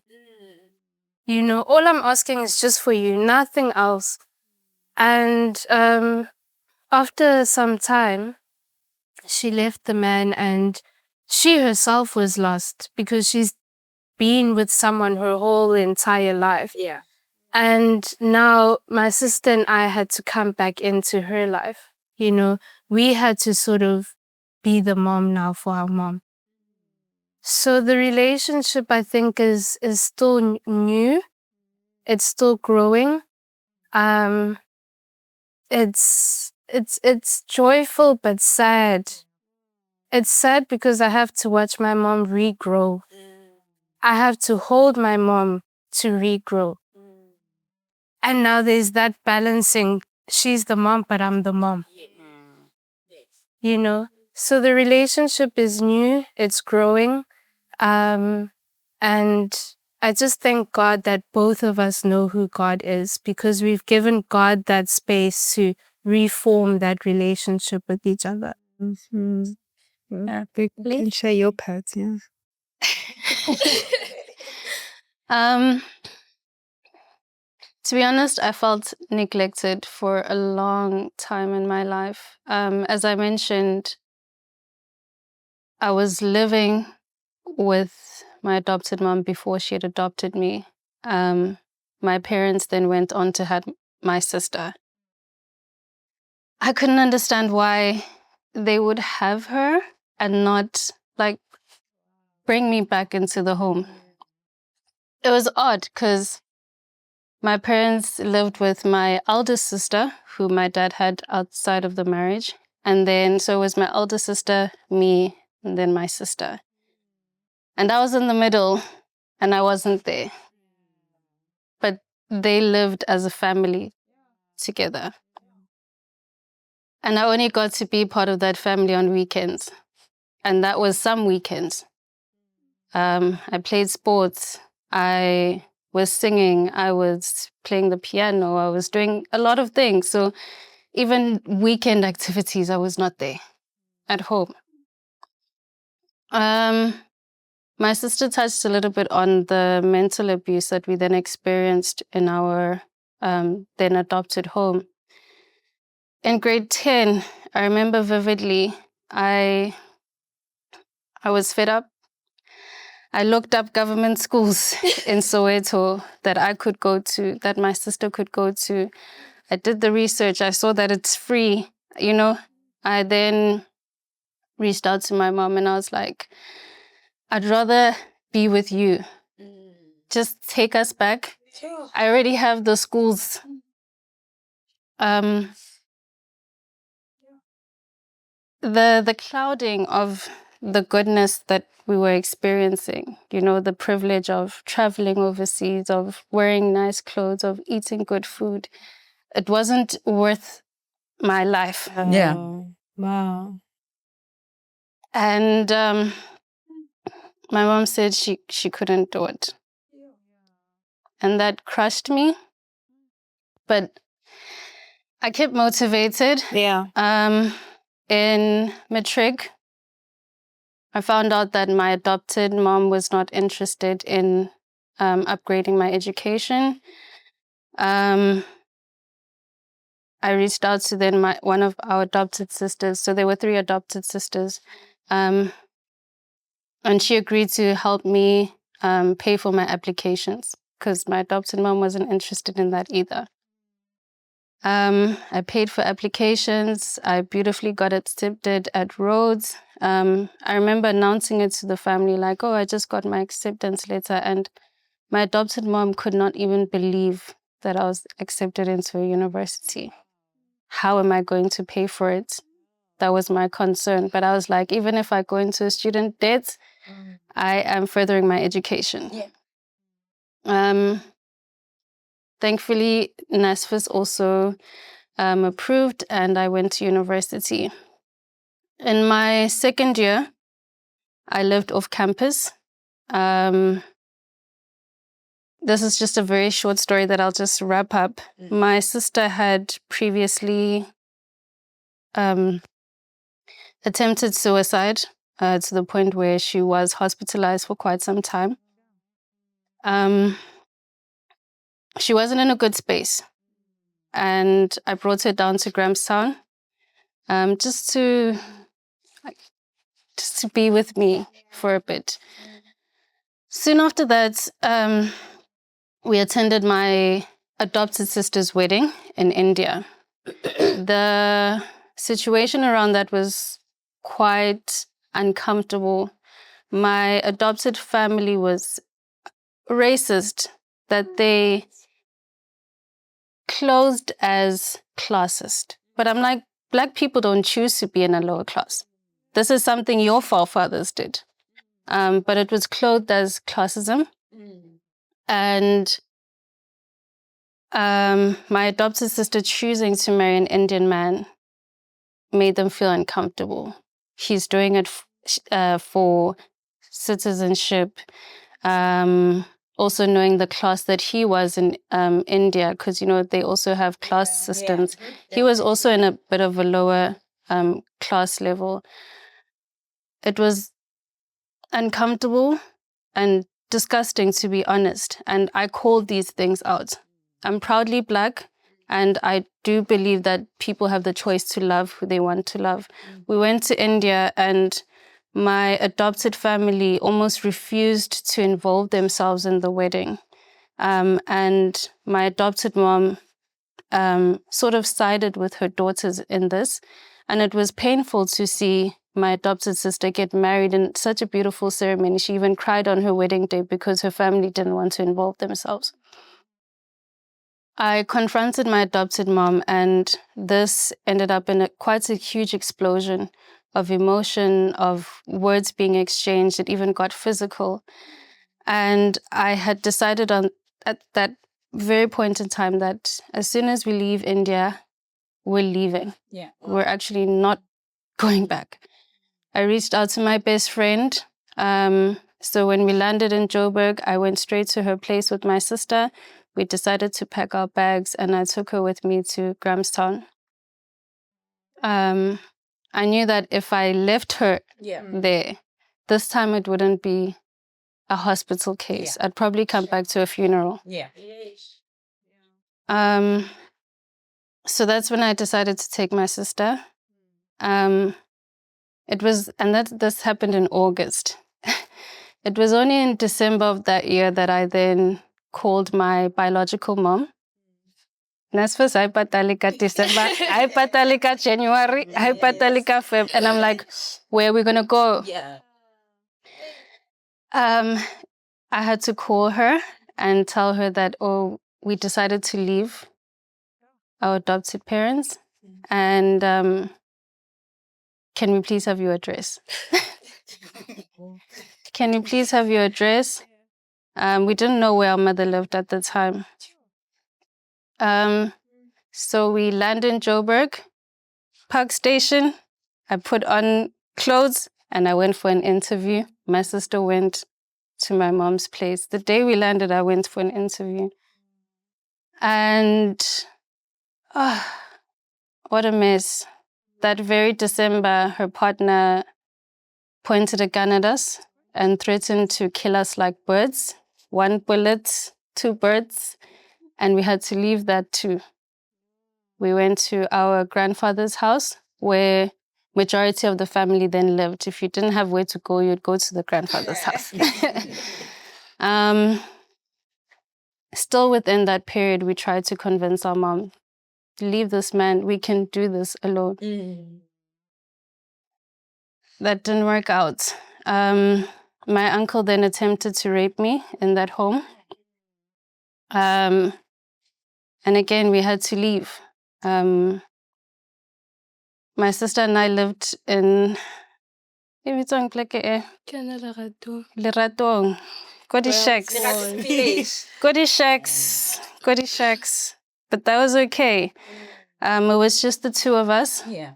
All I'm asking is just for you, nothing else. And after some time, she left the man and she herself was lost because she's been with someone her whole entire life. Yeah. And now my sister and I had to come back into her life. We had to sort of be the mom now for our mom. So the relationship, I think, is still new. It's still growing. It's joyful but sad. It's sad because I have to watch my mom regrow. I have to hold my mom to regrow. And now there's that balancing. She's the mom, but I'm the mom. So the relationship is new. It's growing. And I just thank God that both of us know who God is because we've given God that space to reform that relationship with each other. Mm-hmm. Yeah, you can share your parts, yeah. To be honest, I felt neglected for a long time in my life. As I mentioned, I was living with my adopted mom before she had adopted me. My parents then went on to have my sister. I couldn't understand why they would have her and not bring me back into the home. It was odd because my parents lived with my eldest sister, who my dad had outside of the marriage. And then, so it was my elder sister, me, and then my sister. And I was in the middle, and I wasn't there. But they lived as a family together. And I only got to be part of that family on weekends. And that was some weekends. I played sports. I was singing. I was playing the piano. I was doing a lot of things. So even weekend activities, I was not there at home. My sister touched a little bit on the mental abuse that we then experienced in our then adopted home. In grade 10, I remember vividly, I was fed up. I looked up government schools in Soweto that I could go to, that my sister could go to. I did the research. I saw that it's free, I then reached out to my mom and I was like, I'd rather be with you. Just take us back. Sure. I already have the schools. The clouding of the goodness that we were experiencing, the privilege of traveling overseas, of wearing nice clothes, of eating good food, it wasn't worth my life. Yeah. Wow. And my mom said she couldn't do it. And that crushed me. But I kept motivated. Yeah. In matric, I found out that my adopted mom was not interested in upgrading my education. I reached out to then one of our adopted sisters. So there were 3 adopted sisters. And she agreed to help me pay for my applications because my adopted mom wasn't interested in that either. I paid for applications. I beautifully got accepted at Rhodes. I remember announcing it to the family like, oh, I just got my acceptance letter. And my adopted mom could not even believe that I was accepted into a university. How am I going to pay for it? That was my concern. But I was like, even if I go into a student debt, I am furthering my education. Yeah. Thankfully, NSFAS also approved, and I went to university. In my second year, I lived off campus. This is just a very short story that I'll just wrap up. My sister had previously attempted suicide to the point where she was hospitalized for quite some time. She wasn't in a good space, and I brought her down to Grahamstown just to be with me for a bit. Soon after that, we attended my adopted sister's wedding in India. The situation around that was quite uncomfortable. My adopted family was racist, that they closed as classist. But I'm like, Black people don't choose to be in a lower class. This is something your forefathers did. But it was clothed as classism. And my adopted sister choosing to marry an Indian man made them feel uncomfortable. He's doing it for citizenship. Also knowing the class that he was in India, because, they also have class systems. Yeah. He was also in a bit of a lower class level. It was uncomfortable and disgusting, to be honest. And I called these things out. I'm proudly Black, and I do believe that people have the choice to love who they want to love. We went to India, and my adopted family almost refused to involve themselves in the wedding. And my adopted mom sort of sided with her daughters in this. And it was painful to see my adopted sister get married in such a beautiful ceremony. She even cried on her wedding day because her family didn't want to involve themselves. I confronted my adopted mom, and this ended up in quite a huge explosion of emotion, of words being exchanged. It even got physical. And I had decided at that very point in time that as soon as we leave India, we're leaving. Yeah. We're actually not going back. I reached out to my best friend. So when we landed in Joburg, I went straight to her place with my sister. We decided to pack our bags, and I took her with me to Grahamstown. I knew that if I left her there, this time it wouldn't be a hospital case. Yeah. I'd probably come back to a funeral. Yeah. So that's when I decided to take my sister. This happened in August. It was only in December of that year that I then called my biological mom. NSFAS, I patalika December, I patalika January, I patalika Feb. And I'm like, where are we going to go? Yeah. I had to call her and tell her that, we decided to leave our adopted parents. And can we please have your address? Can you please have your address? We didn't know where our mother lived at the time. So we landed in Joburg, Park Station. I put on clothes and I went for an interview. My sister went to my mom's place. The day we landed, I went for an interview. And what a mess. That very December, her partner pointed a gun at us and threatened to kill us like birds. 1 bullet, 2 birds. And we had to leave that too. We went to our grandfather's house, where majority of the family then lived. If you didn't have where to go, you'd go to the grandfather's house. Still within that period, we tried to convince our mom, leave this man, we can do this alone. That didn't work out. My uncle then attempted to rape me in that home. And again, we had to leave. My sister and I lived in Leratong. Goody shacks. Goody shacks. Goody shacks. But that was okay. It was just the two of us. Yeah.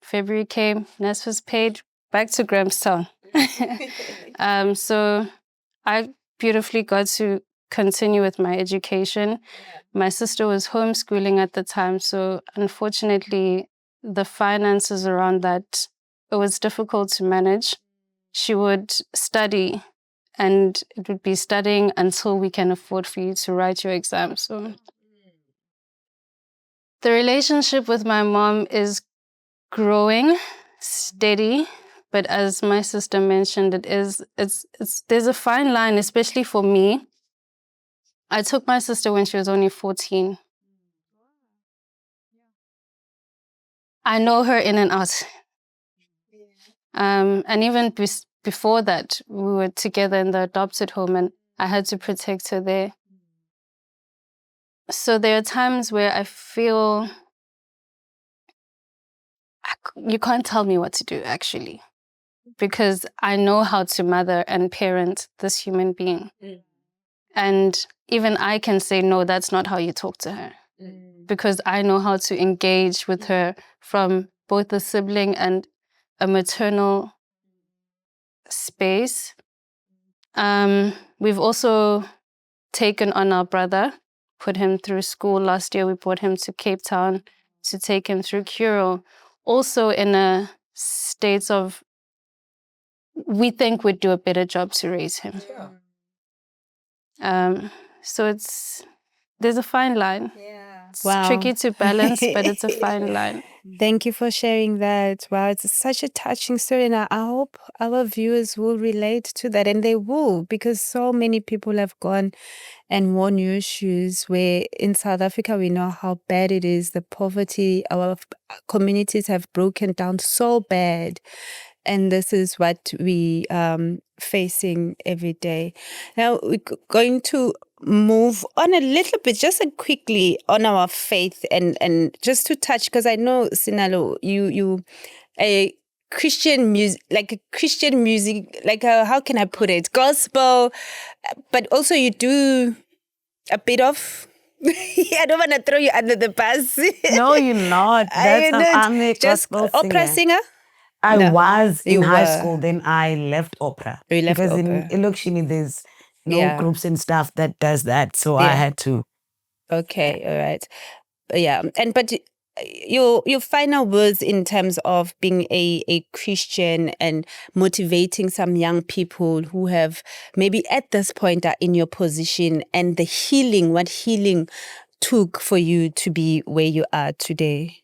February came, Ness was paid, back to Grahamstown. So I beautifully got to continue with my education. My sister was homeschooling at the time, so unfortunately, the finances around that, it was difficult to manage. She would study, and it would be studying until we can afford for you to write your exam. So the relationship with my mom is growing, steady, but as my sister mentioned, there's a fine line, especially for me. I took my sister when she was only 14. I know her in and out. And even before that, we were together in the adopted home and I had to protect her there. So there are times where I feel you can't tell me what to do, actually, because I know how to mother and parent this human being. And even I can say, no, that's not how you talk to her. Because I know how to engage with her from both a sibling and a maternal space. We've also taken on our brother, put him through school. Last year, we brought him to Cape Town to take him through Curo. Also in a state of, we think we'd do a better job to raise him. So there's a fine line. It's tricky to balance, but it's a fine line. Thank you for sharing that. Wow, it's such a touching story, and I hope our viewers will relate to that, and they will, because so many people have gone and worn your shoes, where in South Africa we know how bad it is. The poverty, our communities have broken down so bad. And this is what we facing every day. Now we're going to move on a little bit, just quickly, on our faith and just to touch, because I know, Sinalo, you a Christian music, how can I put it, gospel, but also you do a bit of. I don't want to throw you under the bus. No, you're not. I'm a just gospel opera singer. I No, was in you high were. school, then I left opera. You left because opera. in Ilokshini, there's no Yeah. groups and stuff that does that. So I had to. Okay, all right. Yeah. But your final words in terms of being a Christian and motivating some young people who have maybe at this point are in your position, and what healing took for you to be where you are today.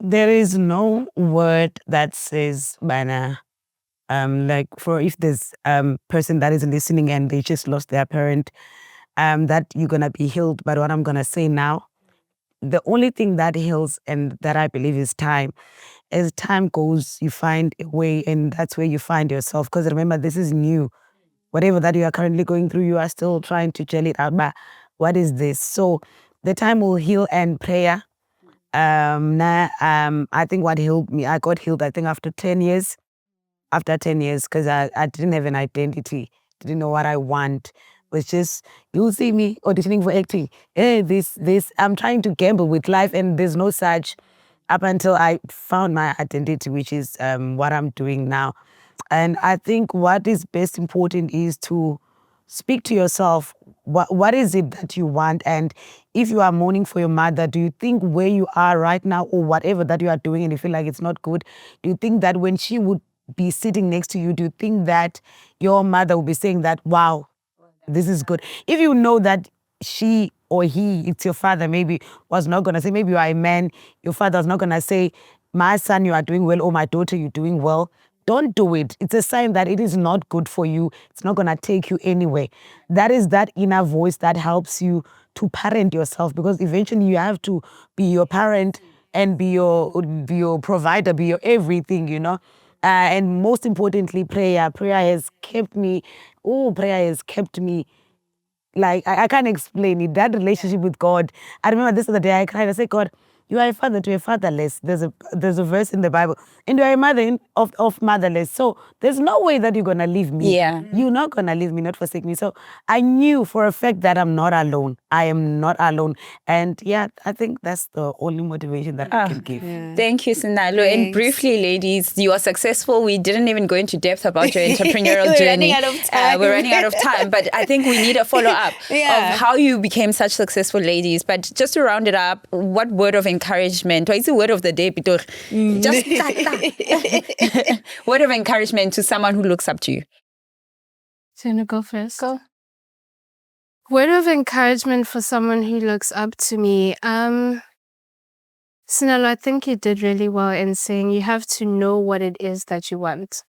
There is no word that says, Bana, like for if there's person that is listening and they just lost their parent, that you're gonna be healed. But what I'm gonna say now, the only thing that heals and that I believe is time. As time goes, you find a way, and that's where you find yourself. Because remember, this is new. Whatever that you are currently going through, you are still trying to gel it out. But what is this? So the time will heal, and prayer. I think what healed me, I got healed, I think after 10 years. After 10 years, because I didn't have an identity, didn't know what I want. It was just, you'll see me auditioning for acting. Hey, I'm trying to gamble with life, and there's no such, up until I found my identity, which is what I'm doing now. And I think what is best important is to speak to yourself. What is it that you want? And if you are mourning for your mother, do you think where you are right now, or whatever that you are doing and you feel like it's not good, do you think that when she would be sitting next to you, do you think that your mother will be saying that, wow, this is good? If you know that she or he, it's your father, maybe was not going to say, maybe you are a man, your father was not going to say, my son, you are doing well, or my daughter, you're doing well, don't do it. It's a sign that it is not good for you. It's not going to take you anywhere. That is that inner voice that helps you to parent yourself, because eventually you have to be your parent and be your provider, be your everything, you know. And most importantly, prayer. Prayer has kept me, like, I can't explain it. That relationship with God. I remember this other day I cried. I said, God, You are a father to a fatherless. There's a verse in the Bible. And you are a mother of motherless. So there's no way that you're going to leave me. Yeah. You're not going to leave me, not forsake me. So I knew for a fact that I'm not alone. I am not alone. And yeah, I think that's the only motivation that I can give. Thank you, Sinalo. And briefly, ladies, you are successful. We didn't even go into depth about your entrepreneurial journey. Running out of time. We're running out of time, but I think we need a follow-up of how you became such successful ladies. But just to round it up, what word of encouragement, what is the word of the day, Pitor? Just word of encouragement to someone who looks up to you. Do you want to go first? Go. Word of encouragement for someone who looks up to me. Sinalo, I think you did really well in saying you have to know what it is that you want.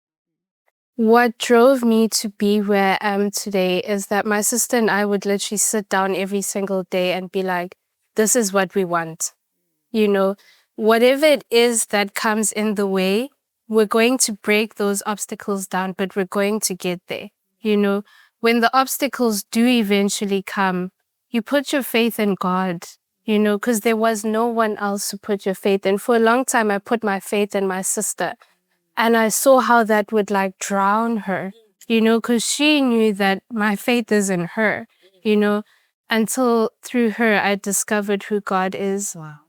What drove me to be where I am today is that my sister and I would literally sit down every single day and be like, this is what we want. You know, whatever it is that comes in the way, we're going to break those obstacles down, but we're going to get there. You know, when the obstacles do eventually come, you put your faith in God, you know, because there was no one else to put your faith in. For a long time, I put my faith in my sister. And I saw how that would like drown her, you know, because she knew that my faith is in her, you know, until through her, I discovered who God is. Wow.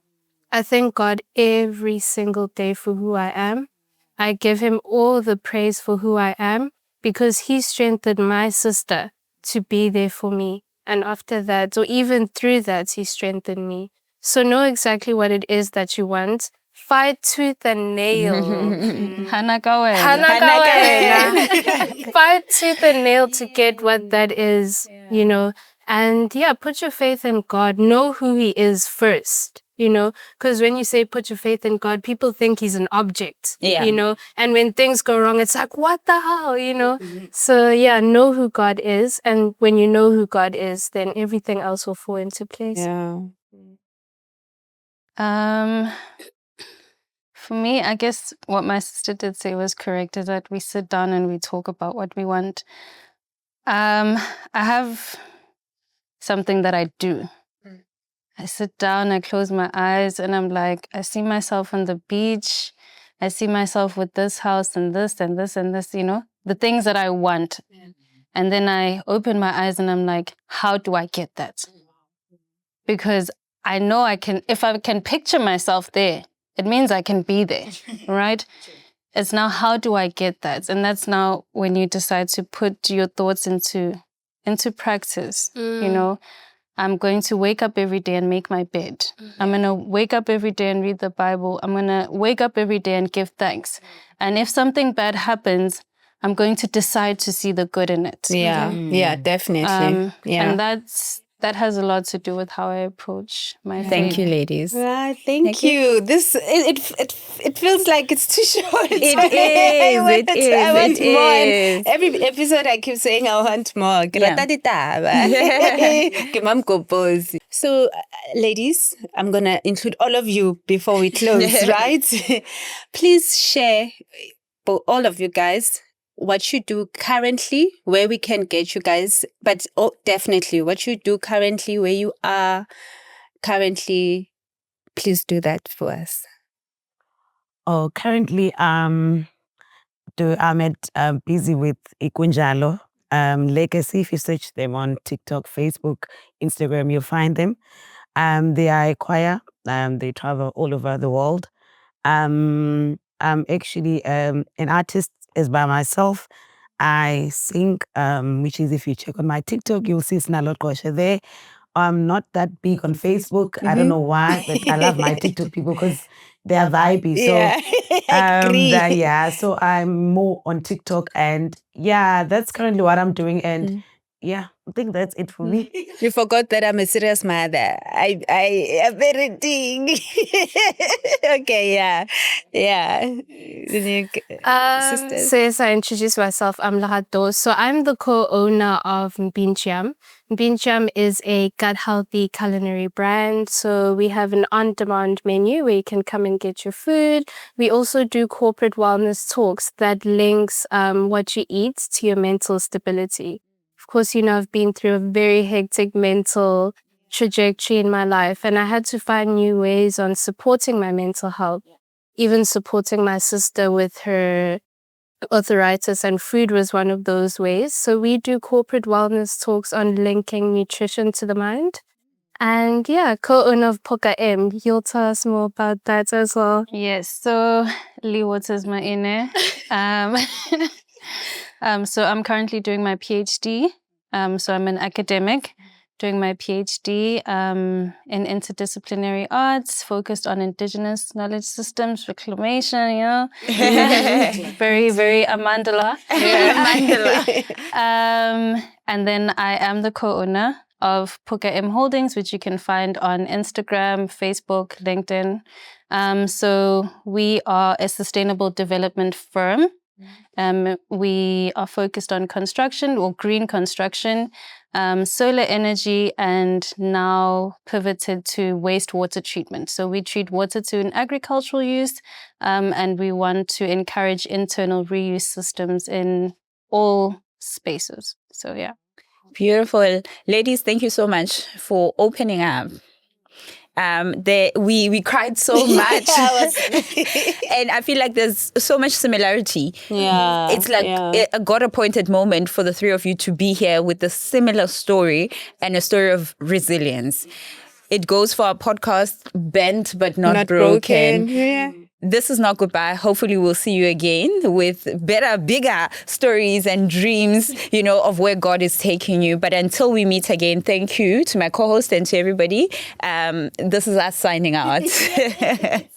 I thank God every single day for who I am. I give him all the praise for who I am because he strengthened my sister to be there for me. And after that, or even through that, he strengthened me. So know exactly what it is that you want. Fight tooth and nail. Hana kawela. Fight tooth and nail to get what that is, you know. And yeah, put your faith in God. Know who he is first, you know. Because when you say put your faith in God, people think he's an object, you know. And when things go wrong, it's like, what the hell, you know. So yeah, know who God is. And when you know who God is, then everything else will fall into place. For me, I guess what my sister did say was correct, is that we sit down and we talk about what we want. I have something that I do. I sit down, I close my eyes, and I'm like, I see myself on the beach. I see myself with this house and this and this and this, you know, the things that I want. And then I open my eyes and I'm like, how do I get that? Because I know I can, if I can picture myself there, it means I can be there, right? It's now, how do I get that? And that's now when you decide to put your thoughts into practice, you know. I'm going to wake up every day and make my bed. I'm going to wake up every day and read the Bible. I'm going to wake up every day and give thanks. And if something bad happens, I'm going to decide to see the good in it. Yeah, definitely. And that has a lot to do with how I approach my faith. Thank you, ladies. Thank you. This it feels like it's too short. It is. More. Every episode I keep saying I want more. So, ladies, I'm gonna include all of you before we close, right? Please share, all of you guys, what you do currently, where we can get you guys, but definitely what you do currently, where you are currently. Please do that for us. Oh, currently, I'm busy with Ikunjalo Legacy. If you search them on TikTok, Facebook, Instagram, you'll find them. They are a choir. They travel all over the world. I'm actually an artist as by myself. I sing, which is, if you check on my TikTok, you'll see Snalot Kosha there. I'm not that big on Facebook. I don't know why, but I love my TikTok people because they're vibey. So, so I'm more on TikTok, and that's currently what I'm doing. And I think that's it for me. You forgot that I'm a serious mother. I am parenting. Okay, sisters. So as I introduce myself, I'm Larato. So I'm the co-owner of Mbinchiam. Mbinchiam is a gut-healthy culinary brand. So we have an on-demand menu where you can come and get your food. We also do corporate wellness talks that links what you eat to your mental stability. Of course, I've been through a very hectic mental trajectory in my life, and I had to find new ways on supporting my mental health, even supporting my sister with her arthritis, and food was one of those ways. So we do corporate wellness talks on linking nutrition to the mind. And yeah, co-owner of Poka M. You'll tell us more about that as well. Yes, so Waters Maine. So I'm currently doing my PhD. So I'm an academic doing my PhD in interdisciplinary arts, focused on indigenous knowledge systems, reclamation, very, very Amandala. And then I am the co-owner of Poka M Holdings, which you can find on Instagram, Facebook, LinkedIn. So we are a sustainable development firm. We are focused on construction or green construction, solar energy, and now pivoted to wastewater treatment. So we treat water to an agricultural use, and we want to encourage internal reuse systems in all spaces. So yeah. Beautiful. Ladies, thank you so much for opening up. We cried so much. And I feel like there's so much similarity. Yeah. It's like a God-appointed moment for the three of you to be here with a similar story and a story of resilience. It goes for our podcast, Bent But Not Broken. Yeah. This is not goodbye. Hopefully we'll see you again with better, bigger stories and dreams, of where God is taking you. But until we meet again, thank you to my co-host and to everybody. This is us signing out.